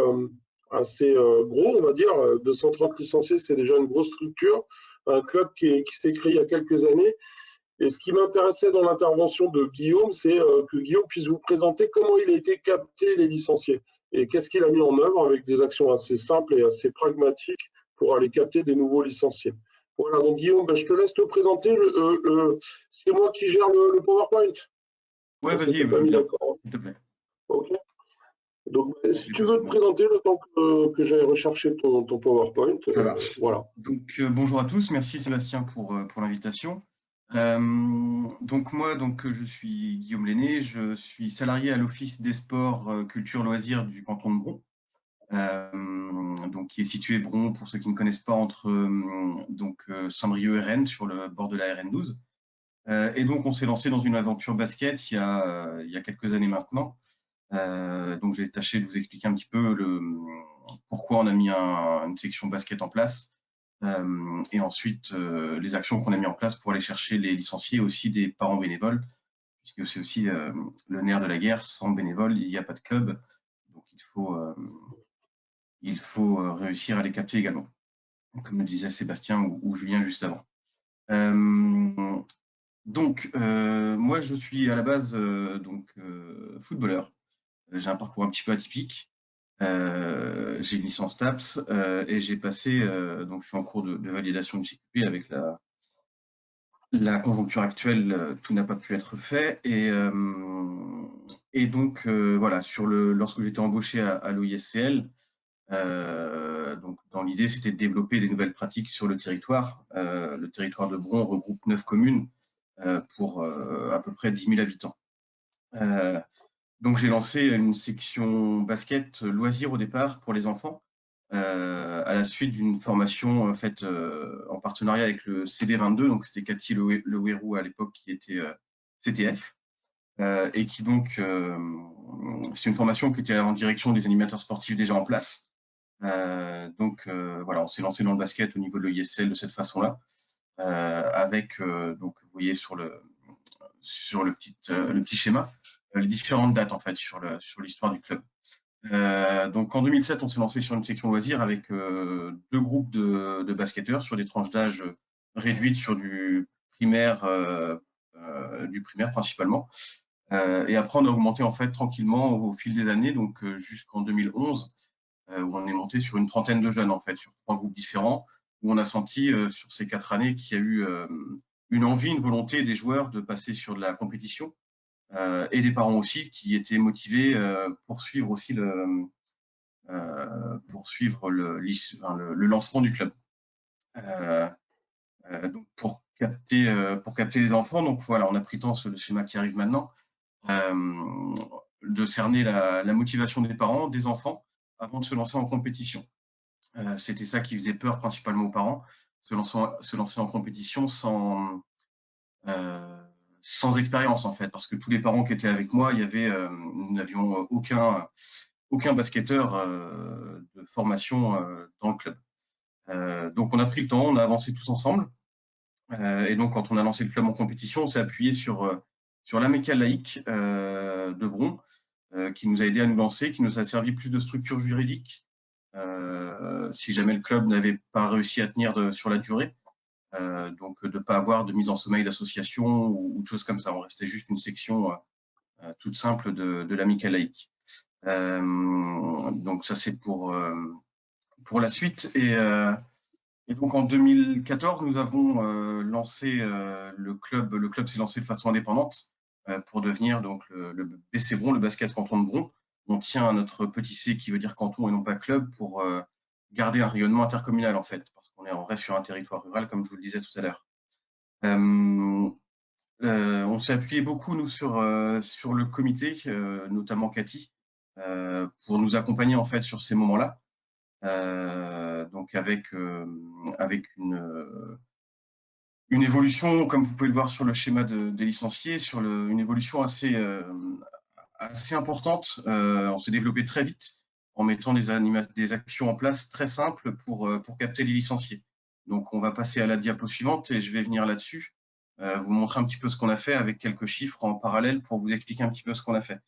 gros, on va dire, 230 licenciés, c'est déjà une grosse structure. Un club qui s'est créé il y a quelques années. Et ce qui m'intéressait dans l'intervention de Guillaume, c'est que Guillaume puisse vous présenter comment il a été capté les licenciés et qu'est-ce qu'il a mis en œuvre avec des actions assez simples et assez pragmatiques pour aller capter des nouveaux licenciés. Voilà, donc Guillaume, je te laisse te présenter. C'est moi qui gère le PowerPoint. Ouais, vas-y, s'il te plaît. Ok. Donc, si tu veux te présenter le temps que j'aille rechercher ton PowerPoint. Voilà. Donc, bonjour à tous. Merci Sébastien pour l'invitation. Donc moi, je suis Guillaume Lenné, je suis salarié à l'Office des sports, culture, loisirs du canton de Bron, donc qui est situé Bron, pour ceux qui ne connaissent pas, entre Saint-Brieuc et Rennes, sur le bord de la RN12. Et donc on s'est lancé dans une aventure basket il y a quelques années maintenant. Donc j'ai tâché de vous expliquer un petit peu pourquoi on a mis une section basket en place. Et ensuite, les actions qu'on a mis en place pour aller chercher les licenciés, aussi des parents bénévoles, puisque c'est aussi le nerf de la guerre. Sans bénévoles, il n'y a pas de club, donc il faut réussir à les capter également, comme le disait Sébastien ou Julien juste avant. Moi, je suis à la base footballeur. J'ai un parcours un petit peu atypique. J'ai une licence TAPS et j'ai passé, donc je suis en cours de validation du CQP. Avec la conjoncture actuelle, tout n'a pas pu être fait. Et donc voilà, lorsque j'étais embauché à l'OISCL, donc dans l'idée c'était de développer des nouvelles pratiques sur le territoire. Le territoire de Bron regroupe 9 communes pour à peu près 10 000 habitants. Donc j'ai lancé une section basket loisirs au départ pour les enfants, à la suite d'une formation faite en partenariat avec le CD22, donc c'était Cathy Le Wérou à l'époque qui était CTF, et qui donc c'est une formation qui était en direction des animateurs sportifs déjà en place. Voilà, on s'est lancé dans le basket au niveau de l'OISL de cette façon-là, avec donc vous voyez sur le petit schéma les différentes dates en fait sur l'histoire du club. Donc en 2007, on s'est lancé sur une section loisirs avec 2 groupes de basketteurs sur des tranches d'âge réduites sur du primaire principalement. Et après, on a augmenté en fait tranquillement au fil des années, donc jusqu'en 2011, où on est monté sur une trentaine de jeunes en fait, sur 3 groupes différents, où on a senti sur ces 4 années qu'il y a eu une envie, une volonté des joueurs de passer sur de la compétition. Et des parents aussi qui étaient motivés pour suivre aussi le lancement du club. Donc pour capter les enfants, donc voilà, on a pris temps sur le schéma qui arrive maintenant, de cerner la motivation des parents, des enfants, avant de se lancer en compétition. C'était ça qui faisait peur principalement aux parents, se lancer en compétition sans expérience en fait, parce que tous les parents qui étaient avec moi, nous n'avions aucun basketteur de formation dans le club. Donc on a pris le temps, on a avancé tous ensemble, et donc quand on a lancé le club en compétition, on s'est appuyé sur l'amicale laïque de Bron, qui nous a aidé à nous lancer, qui nous a servi plus de structure juridique si jamais le club n'avait pas réussi à tenir sur la durée. Donc de ne pas avoir de mise en sommeil d'association ou de choses comme ça. On restait juste une section toute simple de l'amicale laïque. Donc ça c'est pour la suite. Et donc en 2014, nous avons lancé le club. Le club s'est lancé de façon indépendante pour devenir donc le BC Bron, le basket canton de Bron. On tient à notre petit C qui veut dire canton et non pas club pour garder un rayonnement intercommunal en fait, parce qu'on reste sur un territoire rural comme je vous le disais tout à l'heure. On s'est appuyé beaucoup nous sur le comité, notamment Cathy, pour nous accompagner en fait sur ces moments-là. Donc avec Une évolution, comme vous pouvez le voir sur le schéma des licenciés, sur une évolution assez importante. On s'est développé très vite en mettant des actions en place très simples pour capter les licenciés. Donc, on va passer à la diapo suivante et je vais venir là-dessus, vous montrer un petit peu ce qu'on a fait avec quelques chiffres en parallèle pour vous expliquer un petit peu ce qu'on a fait.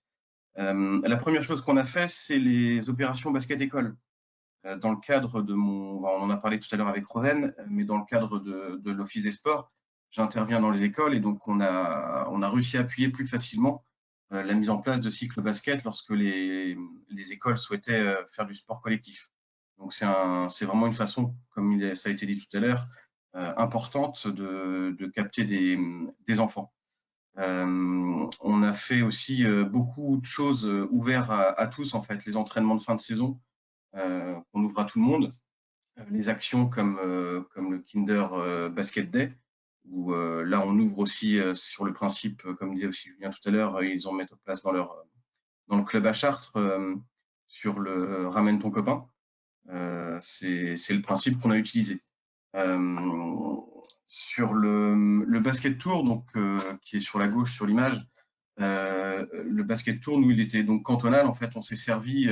La première chose qu'on a fait, c'est les opérations basket-école. Dans le cadre de on en a parlé tout à l'heure avec Rosen, mais dans le cadre de l'Office des sports, j'interviens dans les écoles et donc on a réussi à appuyer plus facilement la mise en place de cycles basket lorsque les écoles souhaitaient faire du sport collectif. Donc c'est vraiment une façon, comme ça a été dit tout à l'heure, importante de capter des enfants. On a fait aussi beaucoup de choses ouvertes à tous, en fait, les entraînements de fin de saison qu'on ouvre à tout le monde, les actions comme le Kinder Basket Day, où là on ouvre aussi sur le principe, comme disait aussi Julien tout à l'heure, ils en mettent en place dans le club à Chartres sur le ramène ton copain. C'est le principe qu'on a utilisé. Sur le basket tour, donc qui est sur la gauche sur l'image, le basket tour, nous il était donc cantonal. En fait, on s'est servi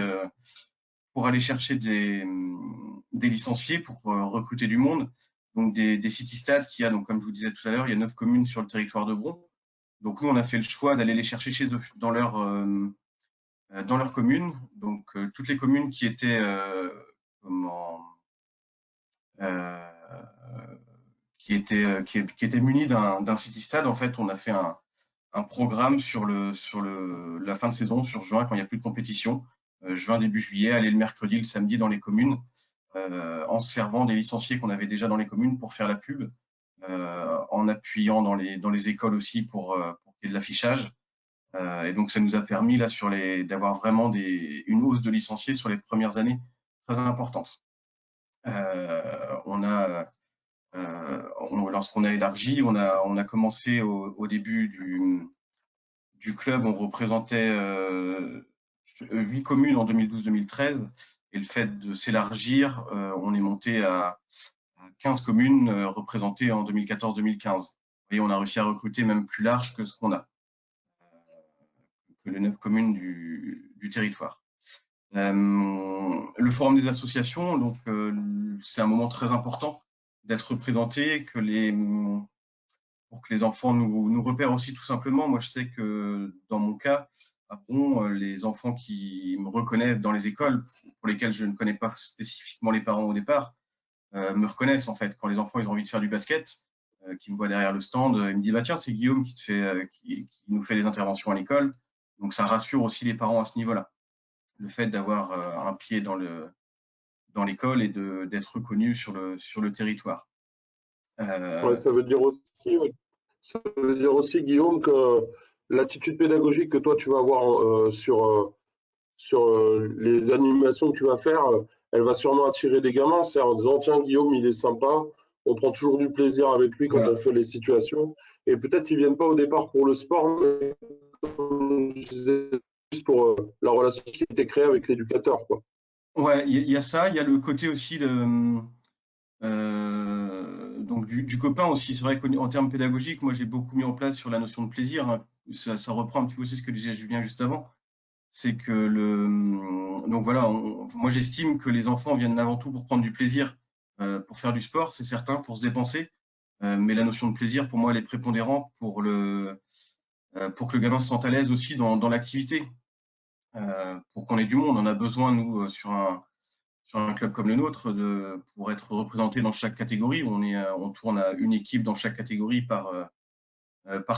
pour aller chercher des licenciés pour recruter du monde. Donc des city-stades qu'il y a, donc comme je vous disais tout à l'heure, il y a 9 communes sur le territoire de Bron. Donc nous, on a fait le choix d'aller les chercher chez eux, dans leur commune. Donc toutes les communes qui étaient qui étaient munies d'un city-stade, en fait, on a fait un programme sur la fin de saison, sur juin, quand il n'y a plus de compétition. Juin, début juillet, aller le mercredi, le samedi dans les communes, en se servant des licenciés qu'on avait déjà dans les communes pour faire la pub, en appuyant dans les écoles aussi pour qu'il y ait de l'affichage. Et donc, ça nous a permis là d'avoir vraiment une hausse de licenciés sur les premières années très importante. Lorsqu'on a élargi, on a commencé au début du club, on représentait 8 communes en 2012-2013, et le fait de s'élargir, on est monté à 15 communes représentées en 2014-2015. Et on a réussi à recruter même plus large que ce qu'on a, que les 9 communes du territoire. Le forum des associations, donc c'est un moment très important d'être représenté, pour que les enfants nous repèrent aussi tout simplement. Moi, je sais que dans mon cas, à Bron, les enfants qui me reconnaissent dans les écoles, pour lesquelles je ne connais pas spécifiquement les parents au départ, me reconnaissent en fait. Quand les enfants ils ont envie de faire du basket, qui me voient derrière le stand, ils me disent bah tiens, c'est Guillaume qui nous fait les interventions à l'école. Donc ça rassure aussi les parents à ce niveau-là. Le fait d'avoir un pied dans l'école et d'être reconnu sur le territoire. Ouais, ça veut dire aussi, Guillaume, que l'attitude pédagogique que toi tu vas avoir sur les animations que tu vas faire, elle va sûrement attirer des gamins. C'est en disant tiens, Guillaume, il est sympa, on prend toujours du plaisir avec lui quand on fait les situations. Et peut-être qu'ils viennent pas au départ pour le sport, mais comme je disais, juste pour la relation qui a été créée avec l'éducateur, quoi. Ouais, il y a ça, il y a le côté aussi donc du copain aussi. C'est vrai qu'en termes pédagogiques, moi j'ai beaucoup mis en place sur la notion de plaisir, hein. Ça reprend un petit peu aussi ce que disait Julien juste avant. C'est que donc voilà, moi j'estime que les enfants viennent avant tout pour prendre du plaisir, pour faire du sport, c'est certain, pour se dépenser. Mais la notion de plaisir, pour moi, elle est prépondérante pour que le gamin se sente à l'aise aussi dans l'activité. Pour qu'on ait du monde, on a besoin, nous, sur un club comme le nôtre, pour être représenté dans chaque catégorie. On tourne à une équipe dans chaque catégorie par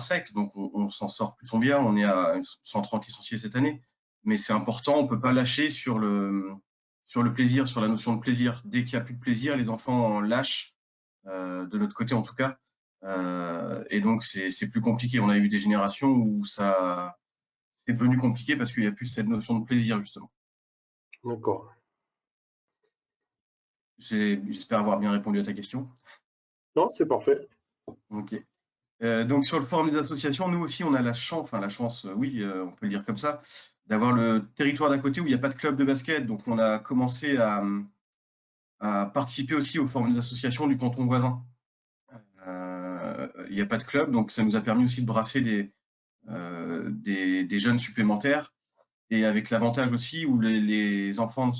sexe, donc on s'en sort plutôt bien. On est à 130 licenciés cette année, mais c'est important, on ne peut pas lâcher sur le plaisir, sur la notion de plaisir. Dès qu'il n'y a plus de plaisir, les enfants lâchent, de notre côté en tout cas, et donc c'est plus compliqué. On a eu des générations où ça c'est devenu compliqué parce qu'il n'y a plus cette notion de plaisir, justement. D'accord. J'espère avoir bien répondu à ta question. Non, c'est parfait. Ok. Donc sur le forum des associations, nous aussi on a la chance, oui, on peut le dire comme ça, d'avoir le territoire d'à côté où il n'y a pas de club de basket. Donc on a commencé à participer aussi au forum des associations du canton voisin. il n'y a pas de club, donc ça nous a permis aussi de brasser des jeunes supplémentaires. Et avec l'avantage aussi où les enfants de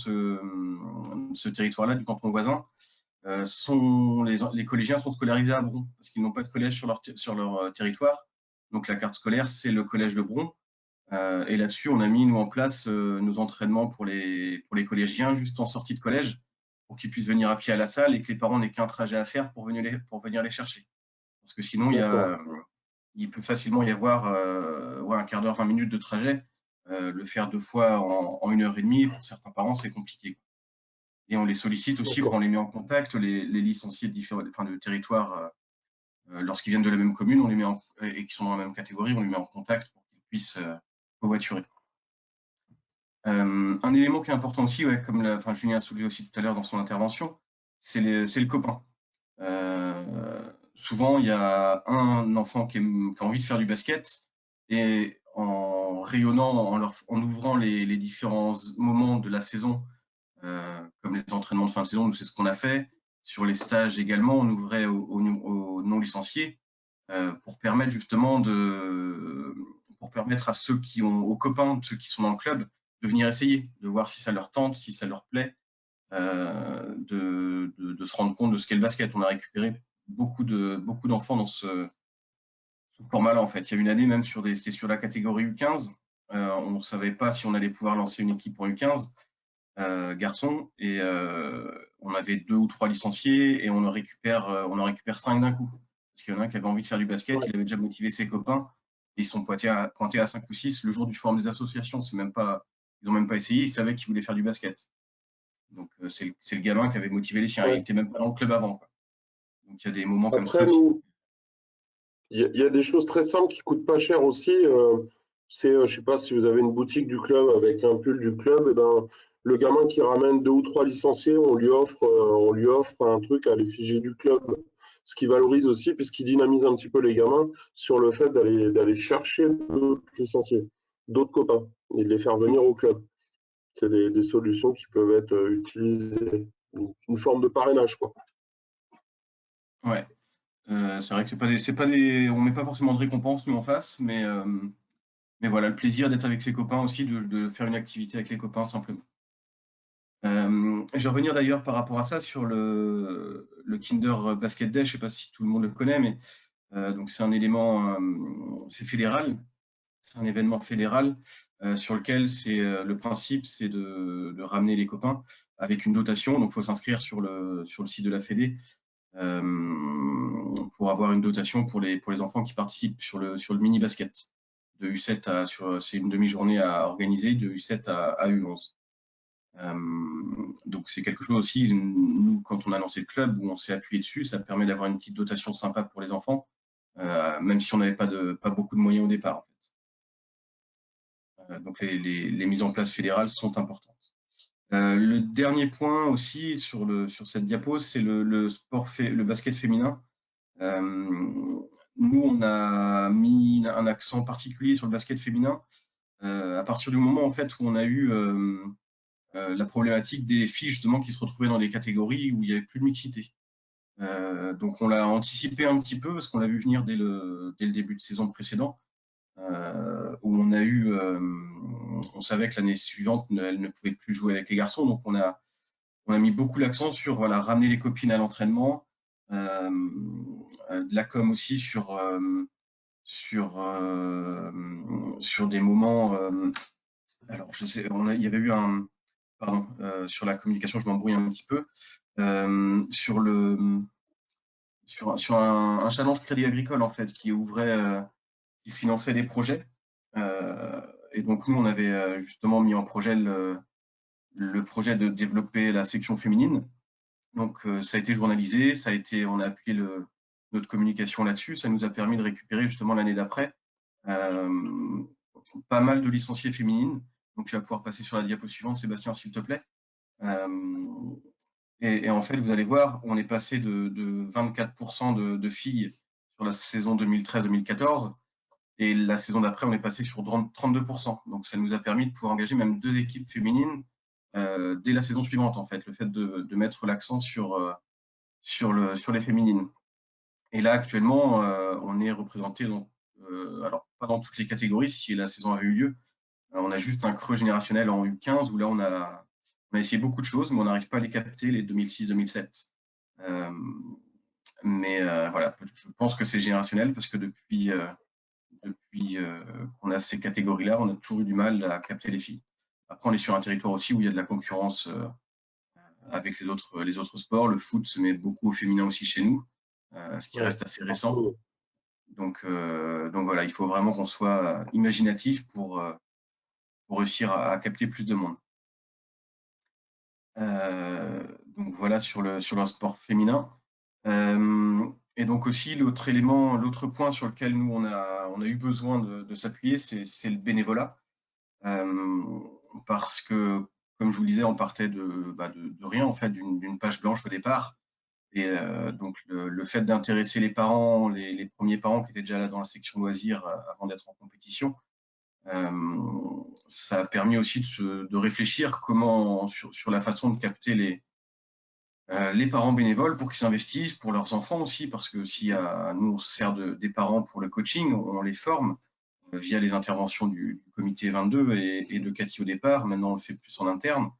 ce territoire-là, du canton voisin, les collégiens sont scolarisés à Bron, parce qu'ils n'ont pas de collège sur leur territoire. Donc la carte scolaire, c'est le collège de Bron. Et là-dessus, on a mis, nous, en place nos entraînements pour les collégiens juste en sortie de collège, pour qu'ils puissent venir à pied à la salle et que les parents n'aient qu'un trajet à faire pour venir les chercher. Parce que sinon, il peut facilement y avoir un quart d'heure, 20 minutes de trajet. Le faire 2 fois en 1h30, pour certains parents, c'est compliqué. Et on les sollicite aussi, on les met en contact, les licenciés de territoires, lorsqu'ils viennent de la même commune, on les met et qui sont dans la même catégorie, on les met en contact pour qu'ils puissent covoiturer. Un élément qui est important aussi, comme Julien a soulevé aussi tout à l'heure dans son intervention, c'est le copain. Souvent, il y a un enfant qui a envie de faire du basket et en rayonnant, en ouvrant les différents moments de la saison, comme les entraînements de fin de saison, nous c'est ce qu'on a fait. Sur les stages également, on ouvrait aux non licenciés pour permettre justement à ceux aux copains, ceux qui sont dans le club, de venir essayer, de voir si ça leur tente, si ça leur plaît, de se rendre compte de ce qu'est le basket. On a récupéré beaucoup d'enfants dans ce format-là, en fait. Il y a une année même c'était sur la catégorie U15. On ne savait pas si on allait pouvoir lancer une équipe pour U15 garçons, et on avait 2 ou 3 licenciés et on en récupère 5 d'un coup. Parce qu'il y en a un qui avait envie de faire du basket, il avait déjà motivé ses copains, et ils sont pointés à 5 ou 6 le jour du forum des associations. Ils n'ont même pas essayé, ils savaient qu'ils voulaient faire du basket. Donc c'est le gamin qui avait motivé les siens. Il n'était même pas dans le club avant, quoi. Donc il y a des moments comme ça aussi. Il y a des choses très simples qui coûtent pas cher aussi. Je sais pas si vous avez une boutique du club avec un pull du club, et ben le gamin qui ramène 2 ou 3 licenciés, on lui offre un truc à l'effigie du club, ce qui valorise aussi puisqu'il dynamise un petit peu les gamins sur le fait d'aller chercher d'autres licenciés, d'autres copains, et de les faire venir au club. C'est des solutions qui peuvent être utilisées, une forme de parrainage, quoi. Ouais. C'est vrai que on met pas forcément de récompense nous en face, mais voilà, le plaisir d'être avec ses copains aussi, de faire une activité avec les copains simplement. Je vais revenir d'ailleurs par rapport à ça sur le Kinder Basket Day. Je ne sais pas si tout le monde le connaît, mais donc c'est un élément, c'est fédéral, c'est un événement fédéral sur lequel le principe, c'est de ramener les copains avec une dotation. Donc il faut s'inscrire sur le site de la Fédé. Pour avoir une dotation pour les enfants qui participent sur le mini basket de U7 c'est une demi-journée à organiser de U7 à U11. Donc c'est quelque chose aussi, nous quand on a lancé le club, où on s'est appuyé dessus, ça permet d'avoir une petite dotation sympa pour les enfants, même si on n'avait pas beaucoup de moyens au départ, en fait. Donc les mises en place fédérales sont importantes. Le dernier point aussi sur cette diapo, c'est le basket féminin. Nous, on a mis un accent particulier sur le basket féminin à partir du moment en fait où on a eu la problématique des filles justement qui se retrouvaient dans des catégories où il n'y avait plus de mixité. Donc on l'a anticipé un petit peu parce qu'on l'a vu venir dès le début de saison précédent. Où on savait que l'année suivante, elle ne pouvait plus jouer avec les garçons. Donc, on a mis beaucoup l'accent sur ramener les copines à l'entraînement, de la com aussi sur des moments. Alors, je sais, il y avait eu sur la communication, je m'embrouille un petit peu. Sur un challenge Crédit Agricole, en fait, qui qui finançait des projets. Et donc, nous, on avait justement mis en projet le projet de développer la section féminine. Donc, ça a été journalisé, on a appuyé notre communication là-dessus. Ça nous a permis de récupérer justement l'année d'après pas mal de licenciés féminines. Donc, tu vas pouvoir passer sur la diapo suivante, Sébastien, s'il te plaît. Et en fait, vous allez voir, on est passé de 24% de filles sur la saison 2013-2014. Et la saison d'après, on est passé sur 32%. Donc, ça nous a permis de pouvoir engager même 2 équipes féminines dès la saison suivante, en fait. Le fait de mettre l'accent sur les féminines. Et là, actuellement, on est représenté, alors pas dans toutes les catégories si la saison avait eu lieu. On a juste un creux générationnel en U15 où là, on a essayé beaucoup de choses, mais on n'arrive pas à les capter, les 2006-2007. Mais voilà, je pense que c'est générationnel parce que depuis qu'on a ces catégories-là, on a toujours eu du mal à capter les filles. Après, on est sur un territoire aussi où il y a de la concurrence avec les autres sports. Le foot se met beaucoup au féminin aussi chez nous, ce qui reste assez récent. Donc voilà, il faut vraiment qu'on soit imaginatif pour réussir à capter plus de monde. Donc voilà sur le sport féminin. Et donc aussi l'autre point sur lequel nous on a eu besoin de s'appuyer, c'est le bénévolat, parce que comme je vous le disais, on partait de rien en fait, d'une page blanche au départ. Et donc le fait d'intéresser les parents, les premiers parents qui étaient déjà là dans la section loisirs avant d'être en compétition, ça a permis aussi de réfléchir sur la façon de capter les parents bénévoles pour qu'ils s'investissent, pour leurs enfants aussi, parce que si nous on se sert des parents pour le coaching, on les forme via les interventions du comité 22 et de Cathy au départ. Maintenant on le fait plus en interne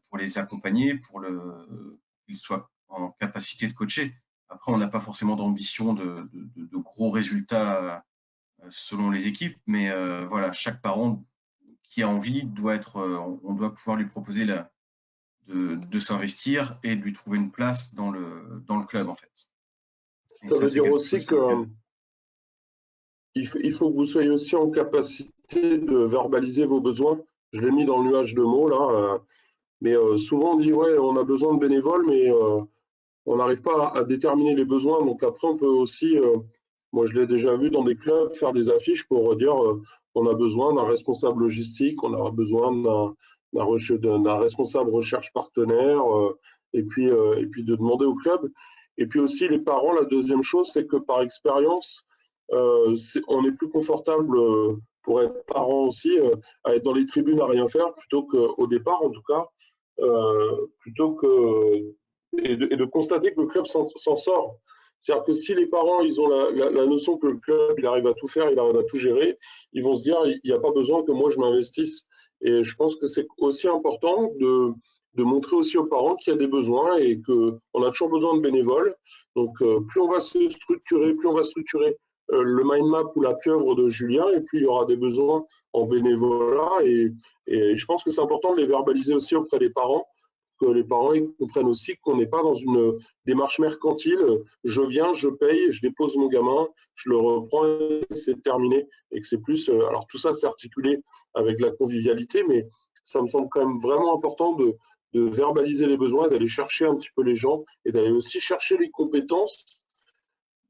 pour les accompagner, pour qu'ils soient en capacité de coacher. Après on n'a pas forcément d'ambition de gros résultats selon les équipes, mais voilà, chaque parent qui a envie on doit pouvoir lui proposer de s'investir et de lui trouver une place dans le club en fait. Et ça veut dire aussi il faut que vous soyez aussi en capacité de verbaliser vos besoins. Je l'ai mis dans le nuage de mots là, mais souvent on dit ouais, on a besoin de bénévoles, mais on n'arrive pas à déterminer les besoins. Donc après, on peut aussi, moi je l'ai déjà vu dans des clubs, faire des affiches pour dire on a besoin d'un responsable logistique, on a besoin d'un responsable recherche partenaire, et puis de demander au club. Et puis aussi les parents, la deuxième chose, c'est que par expérience, on est plus confortable pour être parent aussi, à être dans les tribunes à rien faire, plutôt qu'au départ en tout cas, plutôt que et de constater que le club s'en sort. C'est-à-dire que si les parents ils ont la notion que le club il arrive à tout faire, il arrive à tout gérer, ils vont se dire il n'y a pas besoin que moi je m'investisse. Et je pense que c'est aussi important de montrer aussi aux parents qu'il y a des besoins et qu'on a toujours besoin de bénévoles. Donc plus on va se structurer, plus on va structurer le mind map ou la pieuvre de Julien, et puis il y aura des besoins en bénévolat. Et je pense que c'est important de les verbaliser aussi auprès des parents, que les parents ils comprennent aussi qu'on n'est pas dans une démarche mercantile. Je viens, je paye, je dépose mon gamin, je le reprends et c'est terminé. Et que c'est plus. Alors tout ça, c'est articulé avec la convivialité, mais ça me semble quand même vraiment important de verbaliser les besoins, d'aller chercher un petit peu les gens et d'aller aussi chercher les compétences.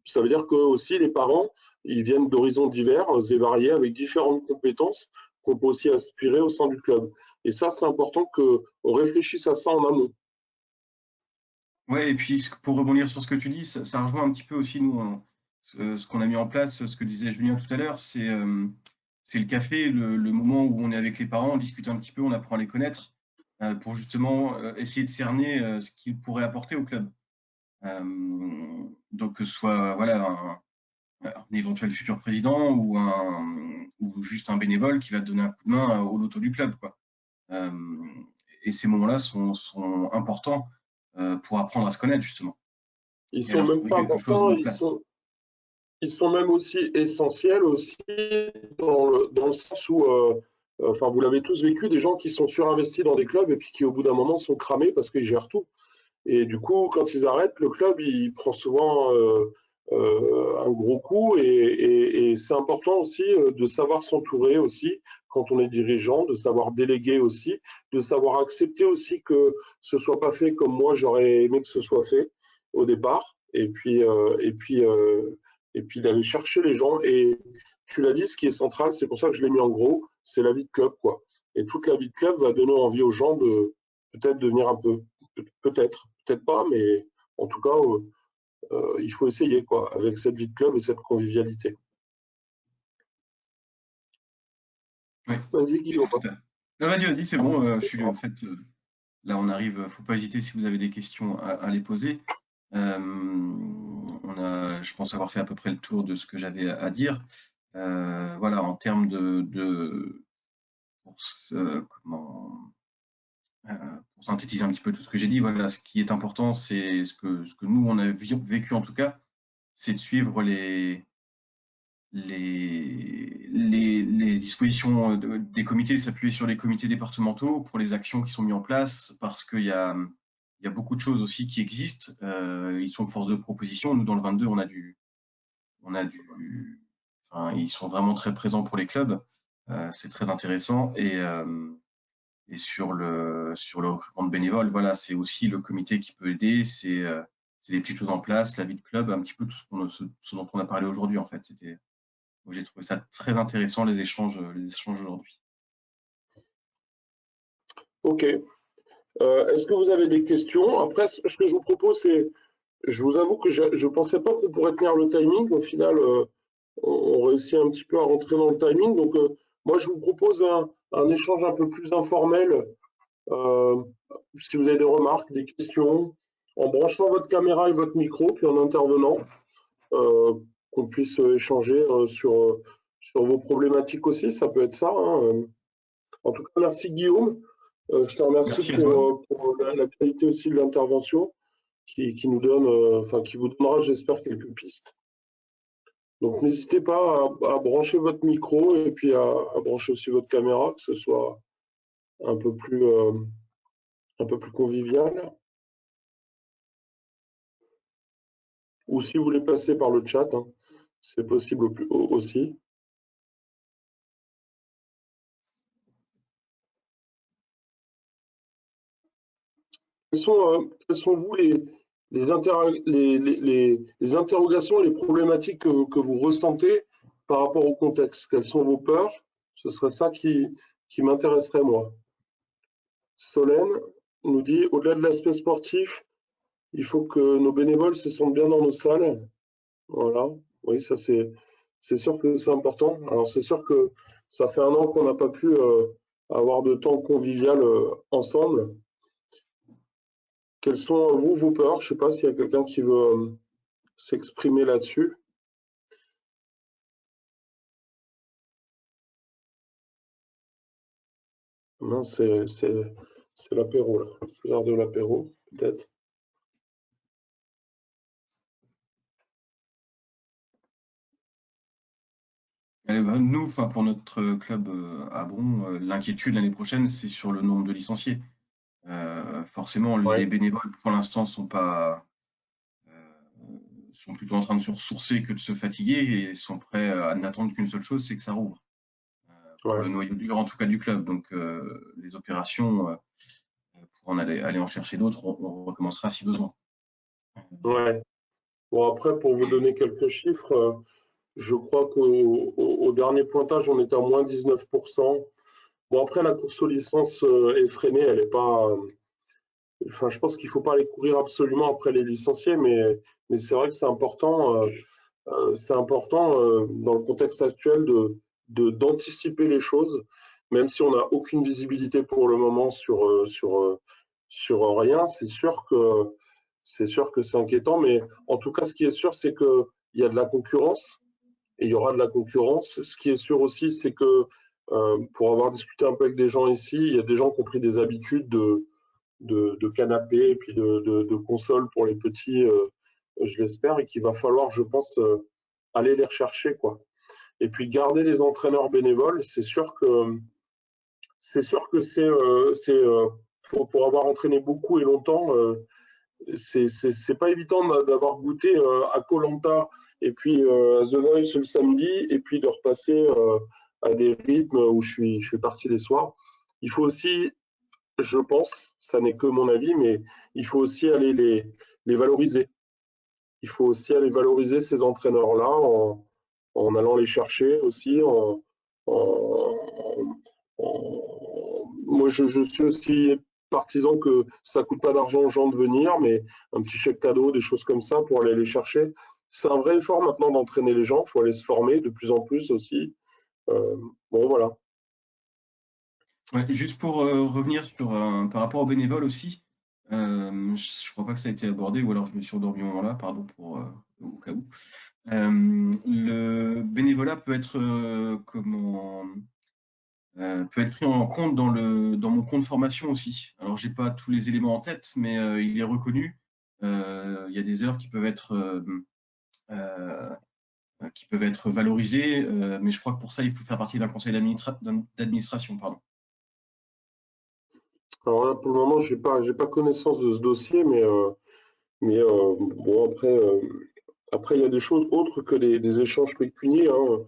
Ça veut dire que aussi les parents, ils viennent d'horizons divers et variés avec différentes compétences qu'on peut aussi aspirer au sein du club. Et ça, c'est important qu'on réfléchisse à ça en amont. Ouais, et puis pour rebondir sur ce que tu dis, ça rejoint un petit peu aussi nous ce qu'on a mis en place, ce que disait Julien tout à l'heure, c'est le café, le moment où on est avec les parents, on discute un petit peu, on apprend à les connaître pour justement essayer de cerner ce qu'ils pourraient apporter au club. Donc que ce soit voilà un éventuel futur président ou juste un bénévole qui va te donner un coup de main au loto du club, quoi. Et ces moments-là sont importants pour apprendre à se connaître justement. Ils sont même pas importants, ils sont même aussi essentiels aussi dans le sens où, enfin vous l'avez tous vécu, des gens qui sont surinvestis dans des clubs et puis qui au bout d'un moment sont cramés parce qu'ils gèrent tout. Et du coup, quand ils arrêtent, le club il prend souvent un gros coup et c'est important aussi de savoir s'entourer aussi quand on est dirigeant, de savoir déléguer aussi, de savoir accepter aussi que ce soit pas fait comme moi j'aurais aimé que ce soit fait au départ et puis d'aller chercher les gens. Et tu l'as dit, ce qui est central, c'est pour ça que je l'ai mis en gros, c'est la vie de club quoi. Et toute la vie de club va donner envie aux gens de peut-être devenir un peu, peut-être pas, mais en tout cas il faut essayer quoi, avec cette vie de club et cette convivialité. Oui. Vas-y Guillaume. Vas-y, c'est bon. Je suis en fait là, on arrive. Faut pas hésiter si vous avez des questions à les poser. On je pense avoir fait à peu près le tour de ce que j'avais à dire. Voilà, en termes pour synthétiser un petit peu tout ce que j'ai dit, voilà, ce qui est important, c'est ce que nous, on a vécu en tout cas, c'est de suivre les dispositions des comités, s'appuyer sur les comités départementaux pour les actions qui sont mises en place, parce qu'il y a beaucoup de choses aussi qui existent. Ils sont force de proposition. Nous, dans le 22, enfin, ils sont vraiment très présents pour les clubs. C'est très intéressant. Et sur le recrutement de bénévoles, voilà, c'est aussi le comité qui peut aider. C'est des petites choses en place, la vie de club, un petit peu tout ce dont on a parlé aujourd'hui, en fait. J'ai trouvé ça très intéressant, les échanges aujourd'hui. Ok. Est-ce que vous avez des questions? Après, ce que je vous propose, c'est, je vous avoue que je ne pensais pas qu'on pourrait tenir le timing. Au final, on réussit un petit peu à rentrer dans le timing. Donc, moi, je vous propose un échange un peu plus informel. Si vous avez des remarques, des questions, en branchant votre caméra et votre micro, puis en intervenant, qu'on puisse échanger sur vos problématiques aussi. Ça peut être ça, hein. En tout cas, merci Guillaume. Je te remercie pour la qualité aussi de l'intervention qui nous donne, enfin qui vous donnera, j'espère, quelques pistes. Donc n'hésitez pas à brancher votre micro et puis à brancher aussi votre caméra, que ce soit un peu plus convivial. Ou si vous voulez passer par le chat, hein, c'est possible aussi. Quelles sont vous les interrogations et les problématiques que vous ressentez par rapport au contexte? Quelles sont vos peurs? Ce serait ça qui m'intéresserait, moi. Solène nous dit, au-delà de l'aspect sportif, il faut que nos bénévoles se sentent bien dans nos salles. Voilà, oui, ça c'est sûr que c'est important. Alors c'est sûr que ça fait 1 an qu'on n'a pas pu avoir de temps convivial ensemble. Quelles sont, vous, vos peurs? Je ne sais pas s'il y a quelqu'un qui veut s'exprimer là-dessus. Non, c'est l'apéro, là. C'est l'heure de l'apéro, peut-être. Nous, pour notre club à Bron, l'inquiétude l'année prochaine, c'est sur le nombre de licenciés. Forcément, les bénévoles, pour l'instant, sont plutôt en train de se ressourcer que de se fatiguer et sont prêts à n'attendre qu'une seule chose, c'est que ça rouvre. Pour le noyau dur, en tout cas, du club. Donc, les opérations, pour en aller en chercher d'autres, on recommencera si besoin. Ouais. Bon, après, pour vous donner quelques chiffres, je crois qu'au dernier pointage, on était à moins 19%. Bon, après, la course aux licences est freinée, elle n'est pas. Enfin, je pense qu'il ne faut pas aller courir absolument après les licenciés, mais c'est vrai que c'est important. Dans le contexte actuel d'anticiper les choses, même si on n'a aucune visibilité pour le moment sur rien. C'est sûr que c'est inquiétant, mais en tout cas, ce qui est sûr, c'est qu'il y a de la concurrence et il y aura de la concurrence. Ce qui est sûr aussi, c'est que pour avoir discuté un peu avec des gens ici, il y a des gens qui ont pris des habitudes de canapé et puis de consoles pour les petits, je l'espère, et qu'il va falloir, je pense, aller les rechercher, quoi. Et puis garder les entraîneurs bénévoles, c'est sûr que pour avoir entraîné beaucoup et longtemps, c'est pas évident d'avoir goûté à Koh-Lanta et puis à The Voice le samedi et puis de repasser à des rythmes où je suis parti les soirs. Il faut aussi, je pense, ça n'est que mon avis, mais il faut aussi aller les valoriser. Il faut aussi aller valoriser ces entraîneurs-là en allant les chercher aussi. Moi, je suis aussi partisan que ça coûte pas d'argent aux gens de venir, mais un petit chèque cadeau, des choses comme ça pour aller les chercher. C'est un vrai effort maintenant d'entraîner les gens. Il faut aller se former de plus en plus aussi. Bon, voilà. Ouais, juste pour revenir par rapport aux bénévoles aussi, je crois pas que ça a été abordé, ou alors je me suis endormi au moment-là, pardon pour au cas où. Le bénévolat peut être peut être pris en compte dans mon compte formation aussi. Alors, j'ai pas tous les éléments en tête, mais il est reconnu. Il y a des heures qui peuvent être valorisées, mais je crois que pour ça, il faut faire partie d'un conseil d'administration, pardon. Alors là, pour le moment, j'ai pas connaissance de ce dossier, mais bon, après, il y a des choses autres que des échanges pécuniaires, hein.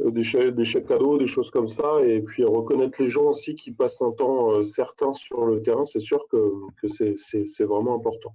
Des chèques cadeaux, des choses comme ça, et puis reconnaître les gens aussi qui passent un temps certain sur le terrain, c'est sûr que c'est vraiment important.